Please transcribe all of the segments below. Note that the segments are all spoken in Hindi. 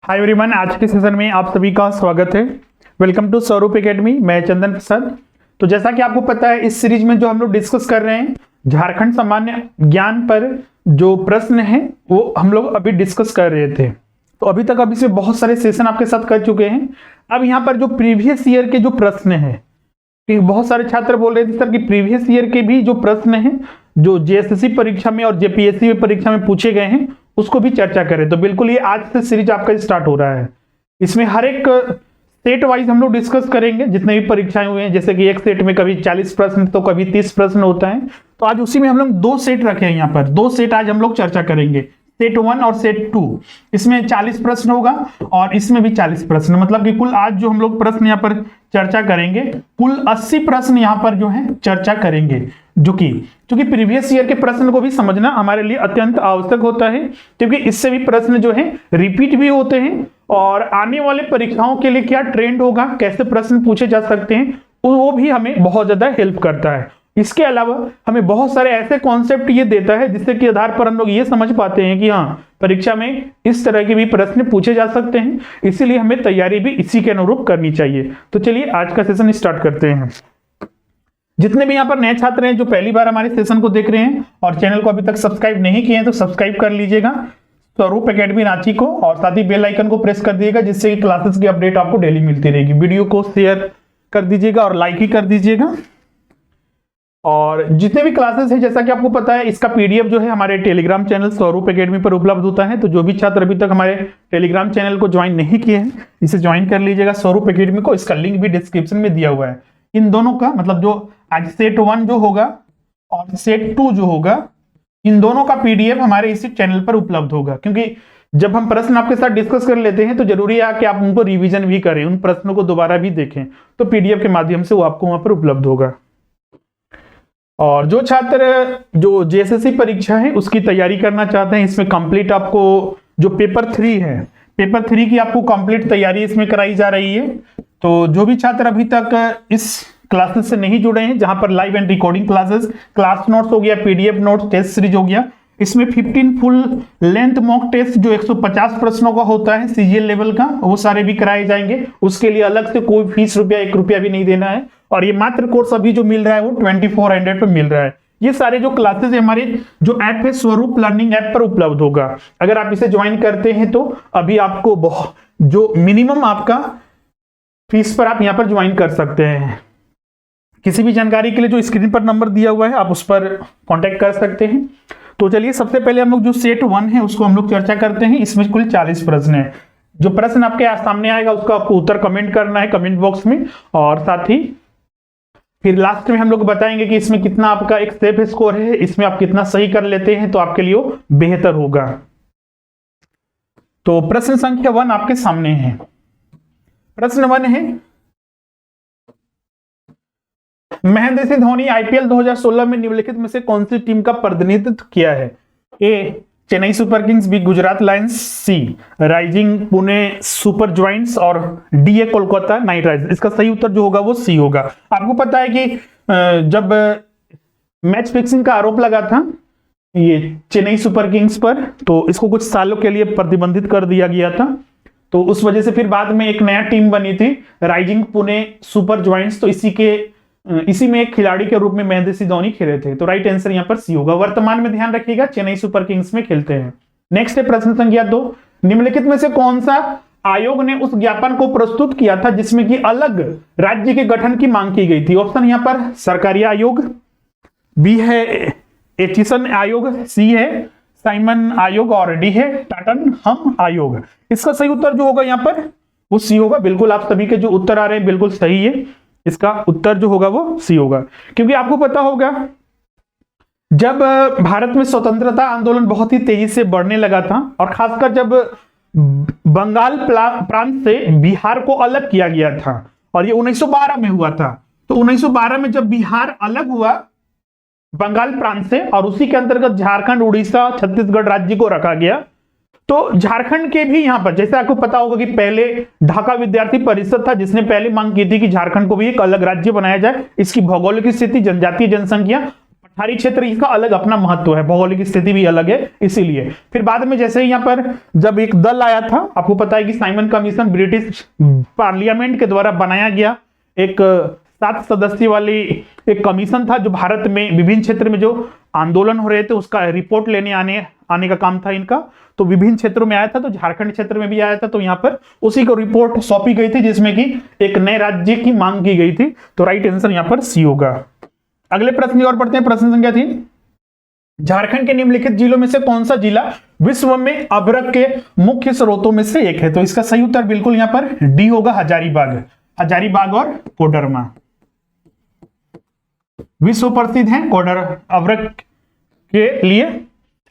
हाय एवरीवन, आज के सेशन में आप सभी का स्वागत है। वेलकम टू स्वरूप एकेडमी। मैं चंदन प्रसाद। तो जैसा कि आपको पता है, इस सीरीज में जो हम लोग डिस्कस कर रहे हैं झारखंड सामान्य ज्ञान पर जो प्रश्न है वो हम लोग अभी डिस्कस कर रहे थे। तो अभी तक अभी से बहुत सारे सेशन आपके साथ कर चुके हैं। अब यहाँ पर जो प्रीवियस ईयर के जो प्रश्न है, बहुत सारे छात्र बोल रहे थे सर कि प्रीवियस ईयर के भी जो प्रश्न है जो जेएसएससी परीक्षा में और जेपीएससी परीक्षा में पूछे गए हैं उसको भी चर्चा करें। तो बिल्कुल ये आज से सीरीज आपका स्टार्ट हो रहा है। इसमें हर एक सेट वाइज हम लोग डिस्कस करेंगे जितने भी परीक्षाएं हुए हैं। जैसे कि एक सेट में कभी 40 प्रश्न तो कभी 30 प्रश्न होता है। तो आज उसी में हम लोग दो सेट रखे हैं। यहाँ पर दो सेट आज हम लोग चर्चा करेंगे, सेट 1 और सेट 2। इसमें 40 प्रश्न होगा और इसमें भी 40 प्रश्न, मतलब कि कुल आज जो हम लोग प्रश्न यहाँ पर चर्चा करेंगे कुल 80 प्रश्न यहाँ पर जो है चर्चा करेंगे। जो कि प्रीवियस ईयर के प्रश्न को भी समझना हमारे लिए अत्यंत आवश्यक होता है, क्योंकि इससे भी प्रश्न जो है रिपीट भी होते हैं और आने वाले परीक्षाओं के लिए क्या ट्रेंड होगा, कैसे प्रश्न पूछे जा सकते हैं, वो भी हमें बहुत ज्यादा हेल्प करता है। इसके अलावा हमें बहुत सारे ऐसे कॉन्सेप्ट ये देता है जिससे कि आधार पर हम लोग ये समझ पाते हैं कि हाँ, परीक्षा में इस तरह के भी प्रश्न पूछे जा सकते हैं। इसीलिए हमें तैयारी भी इसी के अनुरूप करनी चाहिए। तो चलिए आज का सेशन स्टार्ट करते हैं। जितने भी यहाँ पर नए छात्र हैं जो पहली बार हमारे सेशन को देख रहे हैं और चैनल को अभी तक सब्सक्राइब नहीं किए हैं तो सब्सक्राइब कर लीजिएगा स्वरूप एकेडमी रांची को, और साथ ही बेल आइकन को प्रेस कर दिएगा जिससे कि क्लासेस की अपडेट आपको डेली मिलती रहेगी। वीडियो को शेयर कर दीजिएगा और लाइक ही कर दीजिएगा। और जितने भी क्लासेस हैं, जैसा कि आपको पता है, इसका पीडीएफ जो है हमारे टेलीग्राम चैनल स्वरूप एकेडमी पर उपलब्ध होता है। तो जो भी छात्र अभी तक हमारे टेलीग्राम चैनल को ज्वाइन नहीं किए हैं, इसे ज्वाइन कर लीजिएगा स्वरूप एकेडमी को। इसका लिंक भी डिस्क्रिप्शन में दिया हुआ है। इन दोनों का मतलब जो आज सेट 1 जो होगा और सेट 2 जो होगा, इन दोनों का पीडीएफ हमारे इसी चैनल पर उपलब्ध होगा। क्योंकि जब हम प्रश्न आपके साथ डिस्कस कर लेते हैं तो जरूरी है कि आप उनको रिवीजन भी करें, उन प्रश्नों को दोबारा भी देखें। तो पीडीएफ के माध्यम से वो आपको वहां पर उपलब्ध होगा। और जो छात्र जो जेएसएससी परीक्षा है उसकी तैयारी करना चाहते हैं, इसमें कंप्लीट आपको जो पेपर 3 है, पेपर 3 की आपको कंप्लीट तैयारी इसमें कराई जा रही है। तो जो भी छात्र अभी तक इस क्लासेस से नहीं जुड़े हैं, जहां पर live and recording classes, class notes हो गया, पीडीएफ नोट्स, टेस्ट सीरीज हो गया, इसमें 15 फुल लेंथ मॉक टेस्ट जो 150 प्रश्नों का होता है सीजीएल लेवल का, वो सारे भी कराए जाएंगे। उसके लिए अलग से कोई फीस ₹1 भी नहीं देना है। और ये मात्र कोर्स अभी जो मिल रहा है वो 2400 पे मिल रहा है। ये सारे जो क्लासेस है हमारे जो ऐप है स्वरूप लर्निंग ऐप पर उपलब्ध होगा। अगर आप इसे ज्वाइन करते हैं तो अभी आपको बहुत जो मिनिमम आपका फीस पर आप यहाँ पर ज्वाइन कर सकते हैं। किसी भी जानकारी के लिए जो स्क्रीन पर नंबर दिया हुआ है आप उस पर कांटेक्ट कर सकते हैं। तो चलिए सबसे पहले हम लोग जो सेट 1 है उसको हम लोग चर्चा करते हैं। इसमें कुल 40 प्रश्न है। जो प्रश्न आपके सामने आएगा उसका आपको उत्तर कमेंट करना है कमेंट बॉक्स में, और साथ ही फिर लास्ट में हम लोग बताएंगे कि इसमें कितना आपका एक सेफ स्कोर है, इसमें आप कितना सही कर लेते हैं तो आपके लिए वो बेहतर होगा। तो प्रश्न संख्या 1 आपके सामने है। प्रश्न 1 है, महेंद्र सिंह धोनी आईपीएल 2016 में निम्नलिखित में से कौन सी टीम का प्रतिनिधित्व किया है? A Chennai super kings, B Gujarat lions, C rising Pune super giants, और डी ए कोलकाता नाइट राइडर्स। इसका सही उत्तर जो होगा वो सी होगा। आपको पता है कि जब मैच फिक्सिंग का आरोप लगा था ये चेन्नई सुपर किंग्स पर, तो इसको कुछ सालों के लिए प्रतिबंधित कर दिया गया था। तो उस वजह से फिर बाद में एक नया टीम बनी थी राइजिंग पुणे सुपर जॉइंट्स। तो इसी में एक खिलाड़ी के रूप में महेंद्र सिंह धोनी खेले थे। तो राइट आंसर यहाँ पर सी होगा। वर्तमान में ध्यान रखिएगा चेन्नई सुपर किंग्स में खेलते हैं। नेक्स्ट है प्रश्न संख्या 2, निम्नलिखित में से कौन सा आयोग ने उस ज्ञापन को प्रस्तुत किया था जिसमें कि अलग राज्य के गठन की मांग की गई थी? ऑप्शन यहाँ पर सरकारी आयोग, बी है एचिसन आयोग, सी है साइमन आयोग, और डी है टाटन हम आयोग। इसका सही उत्तर जो होगा यहाँ पर वो सी होगा। बिल्कुल आप सभी के जो उत्तर आ रहे हैं बिल्कुल सही है। इसका उत्तर जो होगा वो सी होगा। क्योंकि आपको पता होगा जब भारत में स्वतंत्रता आंदोलन बहुत ही तेजी से बढ़ने लगा था, और खासकर जब बंगाल प्रांत से बिहार को अलग किया गया था, और ये 1912 में हुआ था। तो 1912 में जब बिहार अलग हुआ बंगाल प्रांत से, और उसी के अंतर्गत झारखंड, उड़ीसा, छत्तीसगढ़ राज्य को रखा गया। तो झारखंड के भी यहां पर, जैसे आपको पता होगा कि पहले ढाका विद्यार्थी परिषद था जिसने पहले मांग की थी कि झारखंड को भी एक अलग राज्य बनाया जाए। इसकी भौगोलिक स्थिति, जनजातीय जनसंख्या, पठारी क्षेत्र इसका अलग अपना महत्व है, भौगोलिक स्थिति भी अलग है, इसीलिए। फिर बाद में जैसे यहाँ पर जब एक दल आया था, आपको पता है कि साइमन कमीशन ब्रिटिश पार्लियामेंट के द्वारा बनाया गया एक 7 सदस्य वाली एक कमीशन था, जो भारत में विभिन्न क्षेत्र में जो आंदोलन हो रहे थे उसका रिपोर्ट लेने आने का काम था इनका। तो विभिन्न क्षेत्रों में आया था, तो झारखंड क्षेत्र में भी आया था, तो यहाँ पर उसी को रिपोर्ट सौंपी गई थी जिसमें कि एक नए राज्य की मांग की गई थी। तो राइट आंसर यहाँ पर सी होगा। अगले प्रश्न की ओर पढ़ते हैं। प्रश्न संख्या 3, झारखंड के निम्नलिखित जिलों में से कौन सा जिला विश्व में अभ्रक के मुख्य स्रोतों में से एक है? तो इसका सही उत्तर बिल्कुल यहाँ पर डी होगा, हजारीबाग और कोडरमा विश्व प्रसिद्ध है कोडर अभ्रक के लिए।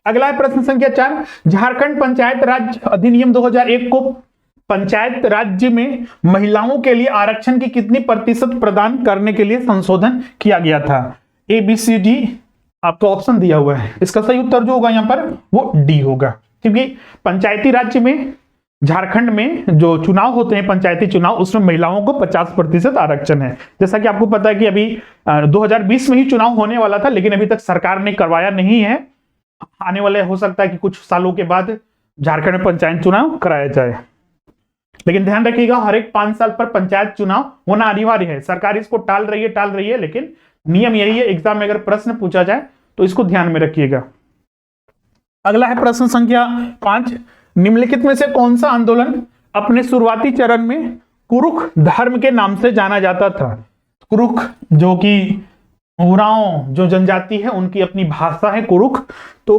अगला है प्रश्न संख्या 4, झारखंड पंचायत राज अधिनियम 2001 को पंचायत राज्य में महिलाओं के लिए आरक्षण की कितनी प्रतिशत प्रदान करने के लिए संशोधन किया गया था? ए बी सी डी आपको ऑप्शन दिया हुआ है, इसका सही उत्तर जो होगा यहाँ पर वो डी होगा, क्योंकि पंचायती राज्य में झारखंड में जो चुनाव होते हैं पंचायती चुनाव, उसमें महिलाओं को 50% आरक्षण है। जैसा कि आपको पता है कि अभी 2020 में ही चुनाव होने वाला था, लेकिन अभी तक सरकार ने करवाया नहीं है। आने वाले हो सकता है कि कुछ सालों के बाद झारखंड में पंचायत चुनाव कराया जाए, लेकिन ध्यान रखिएगा हर एक 5 साल पर पंचायत चुनाव होना अनिवार्य है। सरकार इसको टाल रही है, लेकिन नियम यही है। एग्जाम में अगर प्रश्न पूछा जाए तो इसको ध्यान में रखिएगा। अगला है प्रश्न संख्या 5, निम्नलिखित में से कौन सा आंदोलन अपने शुरुआती चरण में कुरुख धर्म के नाम से जाना जाता था? कुरुख जो कि उरांव जो जनजाति है उनकी अपनी भाषा है कुरुख, तो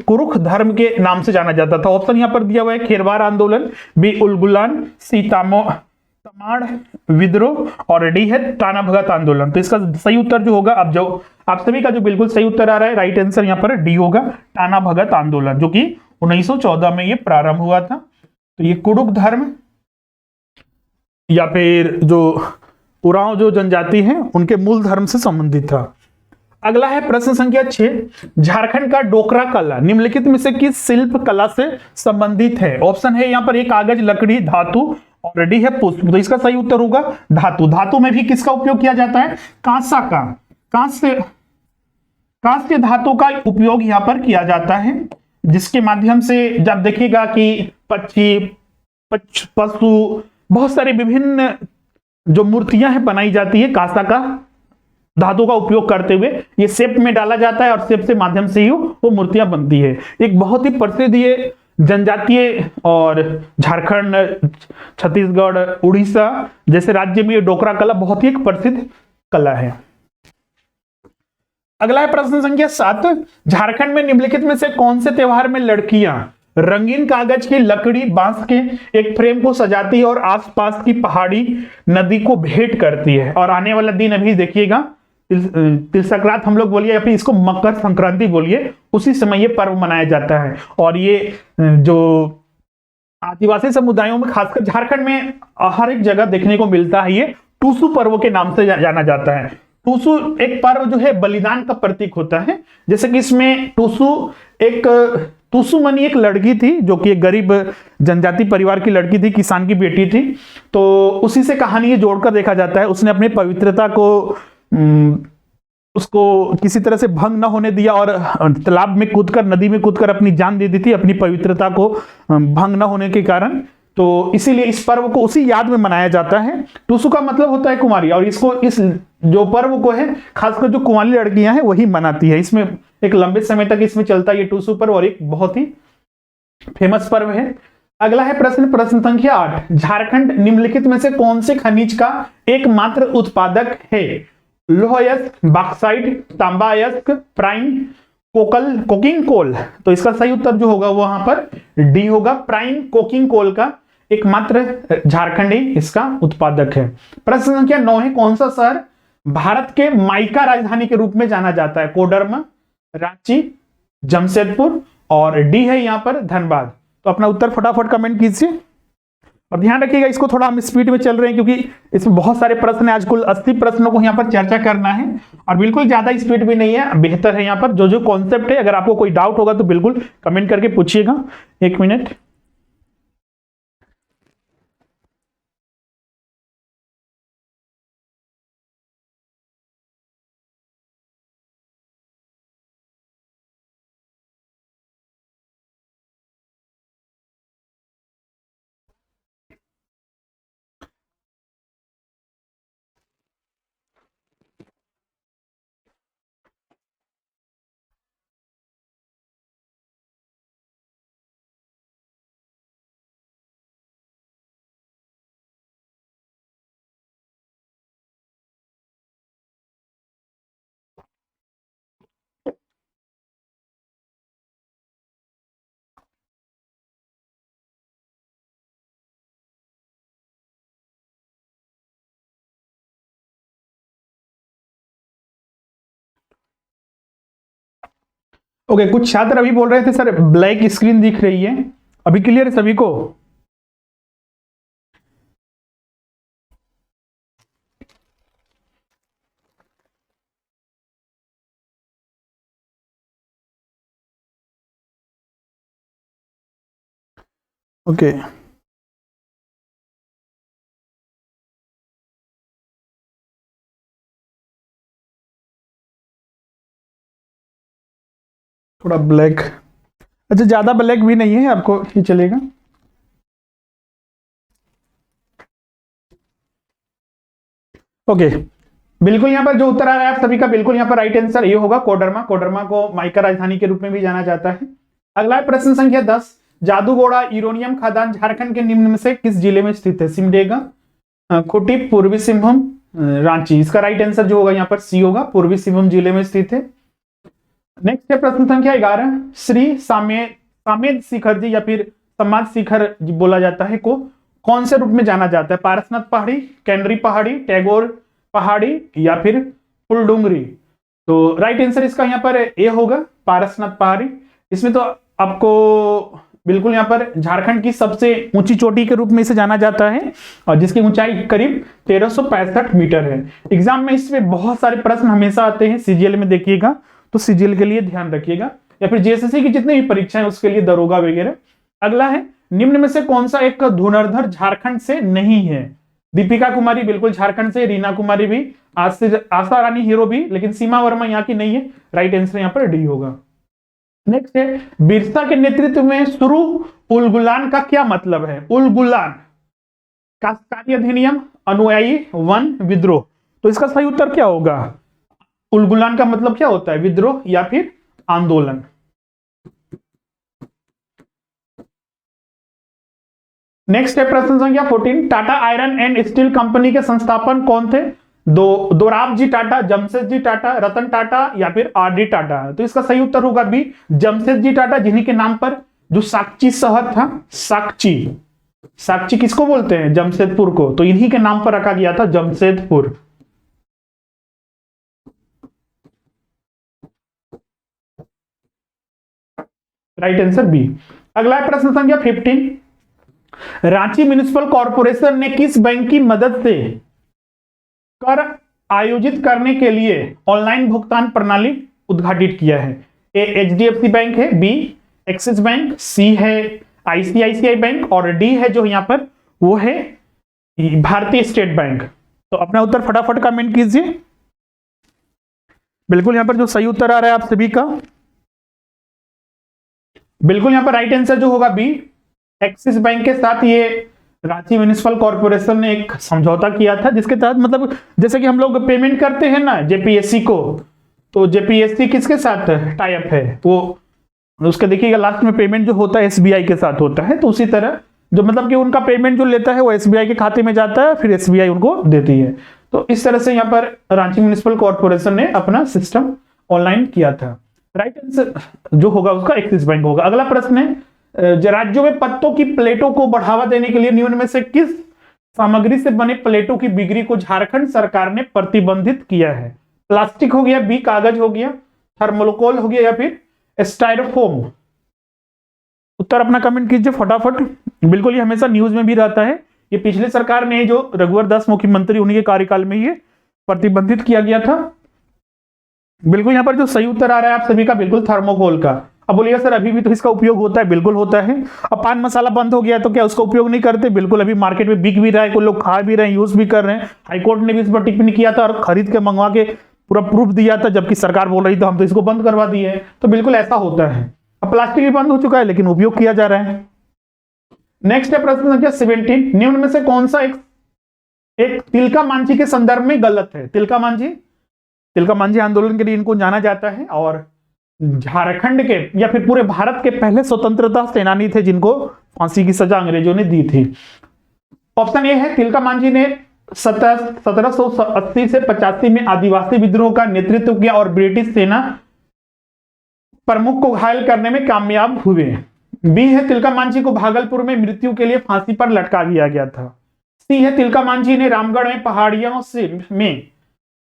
कुरुख धर्म के नाम से जाना जाता था। ऑप्शन यहाँ पर दिया हुआ है, खेरवार आंदोलन, बी उलगुलान, सी तमाड़ विद्रोह और डी है टाना भगत आंदोलन। तो इसका सही उत्तर जो होगा, अब जो आप सभी का जो बिल्कुल सही उत्तर आ रहा है, राइट आंसर यहाँ पर डी होगा, टाना भगत आंदोलन, जो कि 1914 में ये प्रारंभ हुआ था। तो ये कुरुख धर्म या फिर जो उरांव जो जनजाति है उनके मूल धर्म से संबंधित था। अगला है प्रश्न संख्या 6, झारखंड का डोकरा कला निम्नलिखित में से किस शिल्प कला से संबंधित है? ऑप्शन है यहाँ पर ए कागज, लकड़ी, धातु और डी है पुष्प। तो इसका सही उत्तर होगा धातु। धातु में भी किसका उपयोग किया जाता है? कांसा का, कांस्य धातु का उपयोग यहाँ पर किया जाता है, जिसके माध्यम से जब देखिएगा कि पक्षी, पशु, बहुत सारे विभिन्न जो मूर्तियां हैं बनाई जाती है कांसा का धातु का उपयोग करते हुए, ये शेप में डाला जाता है और शेप से माध्यम से ही वो मूर्तियां बनती है। एक बहुत ही प्रसिद्ध ये जनजातीय और झारखंड, छत्तीसगढ़, उड़ीसा जैसे राज्य में ये डोकरा कला बहुत ही एक प्रसिद्ध कला है। अगला है प्रश्न संख्या 7, झारखंड में निम्नलिखित में से कौन से त्योहार में लड़कियां रंगीन कागज की लकड़ी, बांस के एक फ्रेम को सजाती है और आसपास की पहाड़ी नदी को भेंट करती है? और आने वाला दिन अभी देखिएगा तिल संक्रांत हम लोग बोलिए या फिर इसको मकर संक्रांति बोलिए, उसी समय ये पर्व मनाया जाता है। और ये जो आदिवासी समुदायों में खासकर झारखंड में हर एक जगह देखने को मिलता है, ये टूसू पर्व के नाम से जाना जाता है। टूसू एक पर्व जो है बलिदान का प्रतीक होता है, जैसे कि इसमें टूसू मनी एक लड़की थी जो कि एक गरीब जनजाति परिवार की लड़की थी, किसान की बेटी थी। तो उसी से कहानी ये जोड़कर देखा जाता है। उसने अपनी पवित्रता को उसको किसी तरह से भंग ना होने दिया और तालाब में कूदकर, नदी में कूदकर अपनी जान दे दी थी अपनी पवित्रता को भंग ना होने के कारण। तो इसीलिए इस पर्व को उसी याद में मनाया जाता है। टूसू का मतलब होता है कुमारी, और इसको इस जो पर्व को है खासकर जो कुंवारी लड़कियां हैं वही मनाती है। इसमें एक लंबे समय तक इसमें चलता है ये टूसू पर्व और एक बहुत ही फेमस पर्व है। अगला है प्रश्न संख्या 8, झारखंड निम्नलिखित में से कौन से खनिज का एकमात्र उत्पादक है? लौह अयस्क, बॉक्साइट, तांबा अयस्क, प्राइम कोकिंग कोल। तो इसका सही उत्तर जो होगा वो वहां पर डी होगा, प्राइम कोकिंग कोल का एकमात्र झारखंड ही इसका उत्पादक है। प्रश्न संख्या 9 है, कौन सा शहर भारत के माइका राजधानी के रूप में जाना जाता है? कोडरमा, रांची, जमशेदपुर और डी है यहां पर धनबाद। तो अपना उत्तर फटाफट कमेंट कीजिए और ध्यान रखिएगा इसको थोड़ा हम स्पीड में चल रहे हैं क्योंकि इसमें बहुत सारे प्रश्न है। आज कुल 80 प्रश्नों को यहाँ पर चर्चा करना है और बिल्कुल ज्यादा स्पीड भी नहीं है, बेहतर है यहाँ पर जो कॉन्सेप्ट है। अगर आपको कोई डाउट होगा तो बिल्कुल कमेंट करके पूछिएगा। 1 मिनट। ओके, कुछ छात्र अभी बोल रहे थे सर ब्लैक स्क्रीन दिख रही है, अभी क्लियर है सभी को? ओके, थोड़ा ब्लैक, अच्छा ज्यादा ब्लैक भी नहीं है, आपको ये चलेगा। ओके, बिल्कुल यहाँ पर जो उत्तर आ रहा है आप सभी का, बिल्कुल यहाँ पर राइट आंसर ये होगा कोडरमा। कोडरमा को माइका राजधानी के रूप में भी जाना जाता है। अगला प्रश्न संख्या 10, जादूगोड़ा यूरेनियम खदान झारखंड के निम्न में से किस जिले में स्थित है? सिमडेगा, खूंटी, पूर्वी सिंहभूम, रांची। इसका राइट आंसर जो होगा यहाँ पर सी होगा, पूर्वी सिंहभूम जिले में स्थित है। नेक्स्ट है प्रश्न संख्या 11, श्री सामेद शिखर जी या फिर समाज शिखर जी बोला जाता है को कौन से रूप में जाना जाता है? पारसनाथ पहाड़ी, कैनरी पहाड़ी, टैगोर पहाड़ी या फिर फुलडुंगरी। तो राइट आंसर इसका यहाँ पर ए होगा, पारसनाथ पहाड़ी। इसमें तो आपको बिल्कुल यहाँ पर झारखंड की सबसे ऊंची चोटी के रूप में इसे जाना जाता है और जिसकी ऊंचाई करीब 1365 मीटर है। एग्जाम में इसमें बहुत सारे प्रश्न हमेशा आते हैं, सीजीएल में देखिएगा तो सीजीएल के लिए ध्यान रखिएगा, या फिर जेएसएससी की जितनी भी परीक्षाएं उसके लिए दरोगा वगैरह। अगला है, निम्न में से कौन सा एक धनुर्धर झारखंड से नहीं है? दीपिका कुमारी बिल्कुल झारखंड से, रीना कुमारी भी, आशा रानी हीरो भी, लेकिन सीमा वर्मा यहाँ की नहीं है। राइट आंसर यहाँ पर डी होगा। नेक्स्ट है, बिरसा के नेतृत्व में शुरू उलगुलान का क्या मतलब है? उलगुलान, काश्तकारी अधिनियम, अनुयायी, वन, विद्रोह। तो इसका सही उत्तर क्या होगा? उलगुलान का मतलब क्या होता है? विद्रोह या फिर आंदोलन। नेक्स्ट है प्रश्न संख्या 14, Tata iron and steel company के संस्थापक कौन थे? दोराब जी टाटा, जमशेद जी टाटा, रतन टाटा या फिर आर डी टाटा। तो इसका सही उत्तर होगा बी, जमशेद जी टाटा, जिन्हीं के नाम पर जो साक्ची शहर था, साक्ची किसको बोलते हैं? जमशेदपुर को, तो इन्हीं के नाम पर रखा गया था जमशेदपुर। Right answer B. अगला प्रश्न संख्या 15, रांची म्युनिसिपल कॉर्पोरेशन ने किस बैंक की मदद से कर आयोजित करने के लिए ऑनलाइन भुगतान प्रणाली उद्घाटित किया है? ए एचडीएफसी बैंक है, बी एक्सिस बैंक, सी है आईसीआईसीआई बैंक और डी है जो यहां पर वो है भारतीय स्टेट बैंक। तो अपना उत्तर फटाफट कमेंट कीजिए। बिल्कुल यहां पर जो सही उत्तर आ रहा है आप सभी का, बिल्कुल यहां पर राइट आंसर जो होगा बी, एक्सिस बैंक के साथ ये रांची म्युनिसिपल कॉर्पोरेशन ने एक समझौता किया था, जिसके तहत मतलब जैसे कि हम लोग पेमेंट करते हैं ना जेपीएससी को, तो जेपीएससी किसके साथ टाई अप है? वो उसके देखिएगा लास्ट में पेमेंट जो होता है एसबीआई के साथ होता है। तो उसी तरह जो मतलब कि उनका पेमेंट जो लेता है वो एसबीआई के खाते में जाता है, फिर एसबीआई उनको देती है। तो इस तरह से यहाँ पर रांची म्युनिसिपल कॉर्पोरेशन ने अपना सिस्टम ऑनलाइन किया था। राइट आंसर जो होगा उसका एक्सिस बैंक होगा। अगला प्रश्न है, राज्यों में पत्तों की प्लेटों को बढ़ावा देने के लिए निम्न में से किस सामग्री से बने प्लेटों की बिक्री को झारखंड सरकार ने प्रतिबंधित किया है? प्लास्टिक हो गया, बी कागज हो गया, थर्मोकोल हो गया या फिर स्टाइरोफोम। उत्तर अपना कमेंट कीजिए फटाफट। बिल्कुल ये हमेशा न्यूज में भी रहता है, ये पिछले सरकार ने जो रघुवर दास मुख्यमंत्री उन्हीं के कार्यकाल में ये प्रतिबंधित किया गया था। बिल्कुल यहाँ पर जो सही उत्तर आ रहा है आप सभी का, बिल्कुल थर्मोकोल का। अब बोलिएगा सर अभी भी तो इसका उपयोग होता है, बिल्कुल होता है। अब पान मसाला बंद हो गया तो क्या उसका उपयोग नहीं करते? बिल्कुल, अभी मार्केट में बिक भी रहा है, कुछ लोग खा भी रहे हैं, यूज भी कर रहे हैं। हाईकोर्ट ने भी इस पर टिप्पणी किया था और खरीद के मंगवा के पूरा प्रूफ दिया था, जबकि सरकार बोल रही तो हम तो इसको बंद करवा दिए हैं। तो बिल्कुल ऐसा होता है। अब प्लास्टिक भी बंद हो चुका है लेकिन उपयोग किया जा रहा है। नेक्स्ट है प्रश्न संख्या 17, निम्न में से कौन सा एक तिलका मांझी के संदर्भ में गलत है? तिलका मांझी आंदोलन के लिए इनको जाना जाता है और झारखंड के या फिर पूरे भारत के पहले स्वतंत्रता सेनानी थे जिनको फांसी की सजा अंग्रेजों ने दी थी। ऑप्शन ए है, तिलका मांझी ने 1780 से 85 में आदिवासी विद्रोह का नेतृत्व किया और ब्रिटिश सेना प्रमुख को घायल करने में कामयाब हुए। बी है, तिलका मांझी को भागलपुर में मृत्यु के लिए फांसी पर लटका दिया गया था। सी है, तिलका मांझी ने रामगढ़ में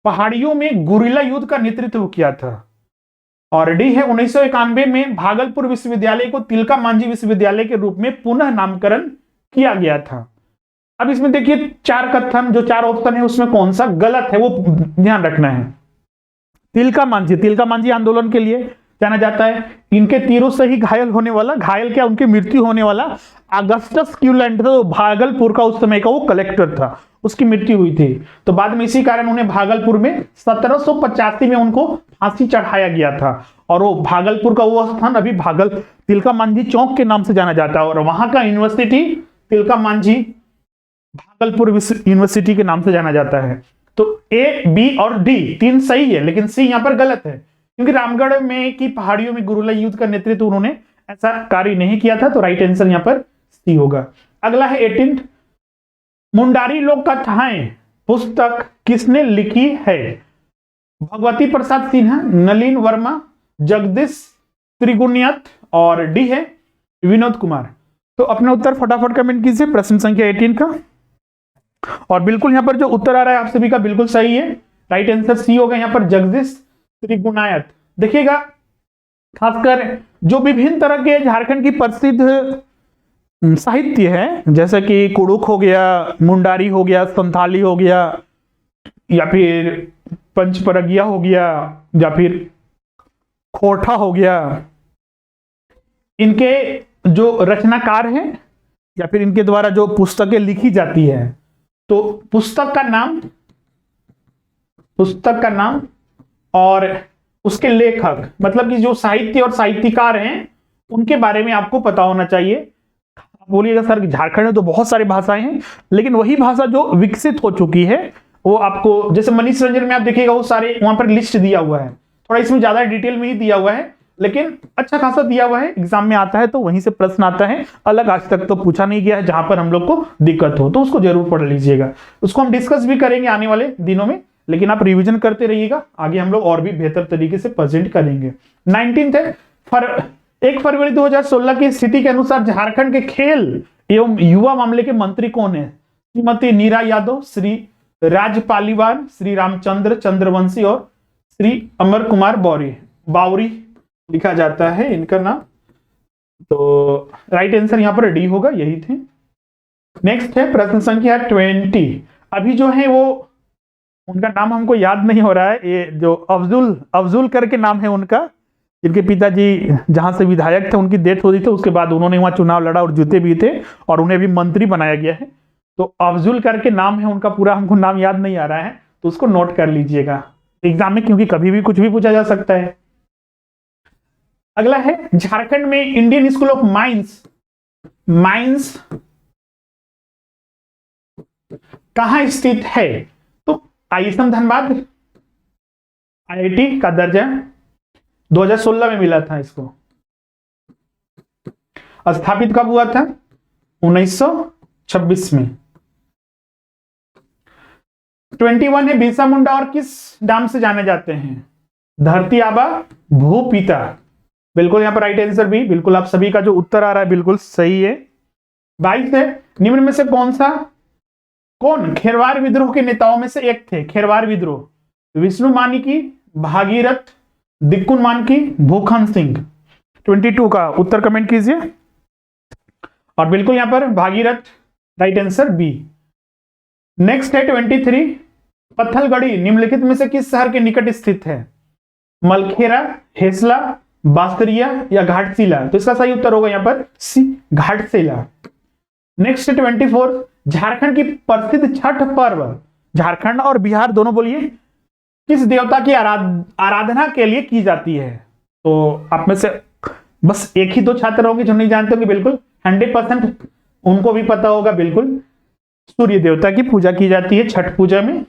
पहाड़ियों में गुरिल्ला युद्ध का नेतृत्व किया था। और डी है 1991 में भागलपुर विश्वविद्यालय को तिलका मांझी विश्वविद्यालय के रूप में पुनः नामकरण किया गया था। अब इसमें देखिए 4 कथन, जो 4 ऑप्शन है उसमें कौन सा गलत है वो ध्यान रखना है। तिलका मांझी आंदोलन के लिए जाना जाता है। इनके तीरों से ही घायल क्या उनकी मृत्यु होने वाला अगस्टस क्यूलेंट था, तो भागलपुर का उस समय का वो कलेक्टर था, उसकी मृत्यु हुई थी। तो बाद में इसी कारण उन्हें भागलपुर में 1785 में उनको फांसी चढ़ाया गया था। और वो भागलपुर का वो स्थान अभी तिलका मांझी चौक के नाम से जाना जाता है, और वहां का यूनिवर्सिटी तिलका मांझी भागलपुर यूनिवर्सिटी के नाम से जाना जाता है। तो ए, बी और डी 3 सही है, लेकिन सी यहां पर गलत है, क्योंकि रामगढ़ में की पहाड़ियों में गुरुला युद्ध का नेतृत्व उन्होंने ऐसा कार्य नहीं किया था। तो राइट आंसर यहां पर सी होगा। अगला है 18th, मुंडारी लोक कथाएं पुस्तक किसने लिखी है? भगवती प्रसाद सिन्हा, नलिन वर्मा, जगदीश त्रिगुणियत और डी है विनोद कुमार। तो अपना उत्तर फटाफट कमेंट कीजिए प्रश्न संख्या 18 का। और बिल्कुल यहां पर जो उत्तर आ रहा है आप सभी का बिल्कुल सही है, राइट आंसर सी होगा यहां पर जगदीश त्रिगुणायत। देखिएगा, खासकर जो विभिन्न तरह के झारखंड की प्रसिद्ध साहित्य है, जैसे कि कुड़ुक हो गया, मुंडारी हो गया, संथाली हो गया, या फिर पंचपरगिया हो गया, या फिर खोरठा हो गया, इनके जो रचनाकार हैं या फिर इनके द्वारा जो पुस्तकें लिखी जाती है, तो पुस्तक का नाम और उसके लेखक, मतलब कि जो साहित्य और साहित्यकार हैं उनके बारे में आपको पता होना चाहिए। बोलिएगा सर झारखंड में तो बहुत सारी भाषाएं हैं, लेकिन वही भाषा जो विकसित हो चुकी है वो आपको, जैसे मनीष रंजन में आप देखिएगा वो सारे वहां पर लिस्ट दिया हुआ है, थोड़ा इसमें ज्यादा डिटेल में ही दिया हुआ है, लेकिन अच्छा खासा दिया हुआ है, एग्जाम में आता है तो वहीं से प्रश्न आता है। अलग आज तक तो पूछा नहीं गया है जहां पर हम लोग को दिक्कत हो, तो उसको जरूर पढ़ लीजिएगा। उसको हम डिस्कस भी करेंगे आने वाले दिनों में, लेकिन आप रिवीजन करते रहिएगा, आगे हम लोग और भी बेहतर तरीके से प्रेजेंट करेंगे। 19th है 1 फरवरी 2016 की स्थिति के अनुसार झारखंड के खेल एवं युवा मामले के मंत्री कौन है? श्रीमती नीरा यादव, श्री राज पालीवाल, श्री रामचंद्र चंद्रवंशी और श्री अमर कुमार बावरी लिखा जाता है इनका नाम। तो राइट आंसर यहां पर डी होगा, यही थे। नेक्स्ट है प्रश्न संख्या 20। अभी जो है वो उनका नाम हमको याद नहीं हो रहा है, ये जो अफजुल करके नाम है उनका, जिनके पिताजी जहां से विधायक थे उनकी डेथ हो गई थी, उसके बाद उन्होंने वहां चुनाव लड़ा और जीते भी थे और उन्हें भी मंत्री बनाया गया है। तो अफजुल करके नाम है उनका, पूरा हमको नाम याद नहीं आ रहा है, तो उसको नोट कर लीजिएगा एग्जाम में, क्योंकि कभी भी कुछ भी पूछा जा सकता है। अगला है झारखंड में इंडियन स्कूल ऑफ माइंस कहां स्थित है? तो आईएसएम धनबाद, आईआईटी का दर्जा 2016 में मिला था इसको। स्थापित कब हुआ था? 1926 में। 21 है बिरसा मुंडा और किस नाम से जाने जाते हैं? धरती आबा, भूपिता। बिल्कुल यहां पर राइट आंसर भी, बिल्कुल आप सभी का जो उत्तर आ रहा है बिल्कुल सही है। 22 है निम्न में से कौन खेरवार विद्रोह के नेताओं में से एक थे? खेरवार विद्रोह विष्णु मानिकी, भागीरथ, दिक्कुन मानकी, भूखन सिंह। 22 का उत्तर कमेंट कीजिए। और बिल्कुल यहां पर Bhagirath, right answer B. Next है 23 पत्थलगढ़ी निम्नलिखित में से किस शहर के निकट स्थित है? मलखेरा, हेसला, बास्तरिया या घाटशिला। तो इसका सही उत्तर होगा यहां पर सी, घाटशिला। नेक्स्ट 24 झारखंड की प्रसिद्ध छठ पर्व, झारखंड और बिहार दोनों बोलिए, किस देवता की आराधना के लिए की जाती है? तो आप में से बस एक ही 2 छात्र होंगे जो नहीं जानते होंगे, बिल्कुल 100% उनको भी पता होगा, बिल्कुल सूर्य देवता की पूजा की जाती है छठ पूजा में।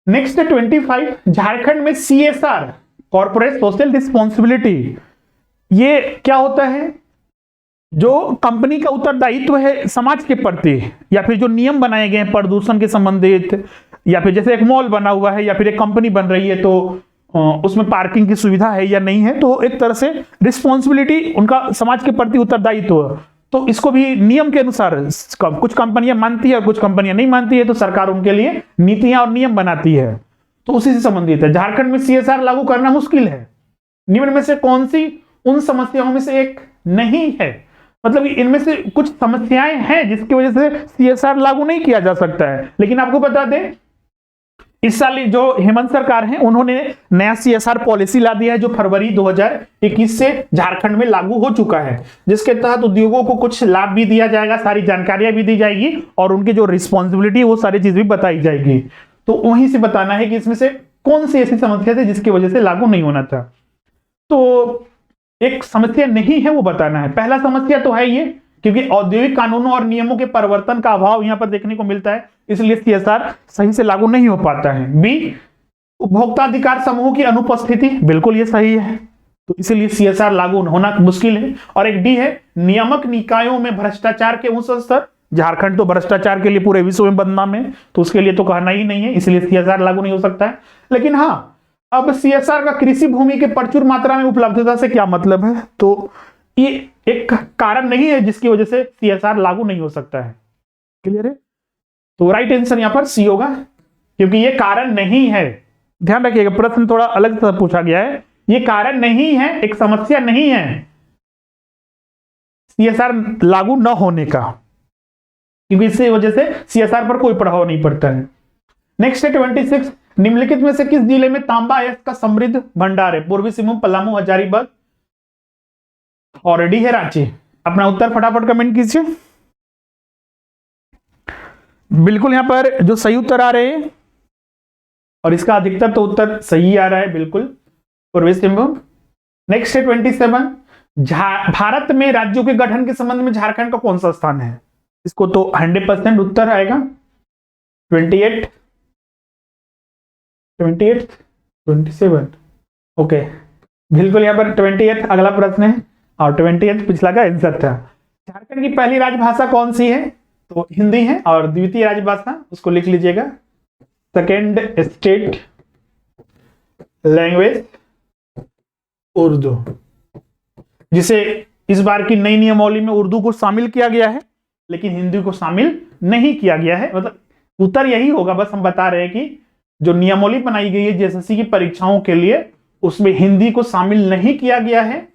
नेक्स्ट 25 झारखंड में CSR, कॉर्पोरेट सोशल रिस्पॉन्सिबिलिटी, ये क्या होता है? जो कंपनी का उत्तरदायित्व है समाज के प्रति, या फिर जो नियम बनाए गए हैं प्रदूषण के संबंधित, या फिर जैसे एक मॉल बना हुआ है या फिर एक कंपनी बन रही है तो उसमें पार्किंग की सुविधा है या नहीं है, तो एक तरह से रिस्पॉन्सिबिलिटी उनका समाज के प्रति उत्तरदायित्व। तो इसको भी नियम के अनुसार कुछ कंपनियां मानती है और कुछ कंपनियां नहीं मानती है, तो सरकार उनके लिए नीतियां और नियम बनाती है। तो उसी से संबंधित है। झारखंड में सीएसआर लागू करना मुश्किल है। निम्न में से कौन सी उन समस्याओं में से एक नहीं है? मतलब इनमें से कुछ समस्याएं हैं जिसकी वजह से सीएसआर लागू नहीं किया जा सकता है। लेकिन आपको बता दें, इस साल जो हेमंत सरकार है उन्होंने नया सीएसआर पॉलिसी ला दिया है जो फरवरी 2021 से झारखंड में लागू हो चुका है, जिसके तहत उद्योगों को कुछ लाभ भी दिया जाएगा, सारी जानकारियां भी दी जाएगी और उनकी जो रिस्पॉन्सिबिलिटी है वो सारी चीज भी बताई जाएगी। तो वहीं से बताना है कि इसमें से कौन सी ऐसी समस्या थी जिसकी वजह से लागू नहीं होना था। तो एक समस्या नहीं है वो बताना है। पहला समस्या तो है ये, क्योंकि औद्योगिक कानूनों और नियमों के परिवर्तन का अभाव यहां पर देखने को मिलता है, इसलिए सीएसआर सही से लागू नहीं हो पाता है। बी, उपभोक्ता अधिकार समूह की अनुपस्थिति, बिल्कुल ये सही है, तो इसीलिए सीएसआर लागू होना मुश्किल है। और एक डी है, नियामक निकायों में भ्रष्टाचार के उच्च स्तर। झारखंड तो भ्रष्टाचार के लिए पूरे विश्व में बदनाम है, तो उसके लिए तो कहना ही नहीं है, इसलिए सीएसआर लागू नहीं हो सकता है। लेकिन हाँ, अब सीएसआर का कृषि भूमि के प्रचुर मात्रा में उपलब्धता से क्या मतलब है? तो ये एक कारण नहीं है जिसकी वजह से सीएसआर लागू नहीं हो सकता है। क्लियर है? तो राइट आंसर यहां पर सी होगा, क्योंकि ये कारण नहीं है। ध्यान रखिएगा, प्रश्न थोड़ा अलग से पूछा गया है। ये कारण नहीं है, एक समस्या नहीं है सीएसआर लागू न होने का, क्योंकि इससे वजह से सीएसआर पर कोई प्रभाव नहीं पड़ता है। नेक्स्ट है 26, निम्नलिखित में से किस जिले में तांबा अयस्क का समृद्ध भंडार है? पूर्वी सिंहभूम, पलामू, हजारीबाग और डी है रांची। अपना उत्तर फटाफट कमेंट कीजिए। बिल्कुल यहां पर जो सही उत्तर आ रहे हैं, और इसका अधिकतर तो उत्तर सही आ रहा है, बिल्कुल पूर्वी सिंहभूम। नेक्स्ट है 27, भारत में राज्यों के गठन के संबंध में झारखंड का कौन सा स्थान है? इसको तो 100% उत्तर आएगा 28, 27। ओके, बिल्कुल यहां पर 28 अगला प्रश्न है और 28 पिछला का आंसर था। झारखंड की पहली राजभाषा कौन सी है? तो हिंदी है, और द्वितीय राजभाषा उसको लिख लीजिएगा, सेकेंड स्टेट लैंग्वेज उर्दू, जिसे इस बार की नई नियमावली में उर्दू को शामिल किया गया है, लेकिन हिंदी को शामिल नहीं किया गया है। मतलब उत्तर यही होगा, बस हम बता रहे हैं कि जो नियमावली बनाई गई है जेएसएससी की परीक्षाओं के लिए, उसमें हिंदी को शामिल नहीं किया गया है,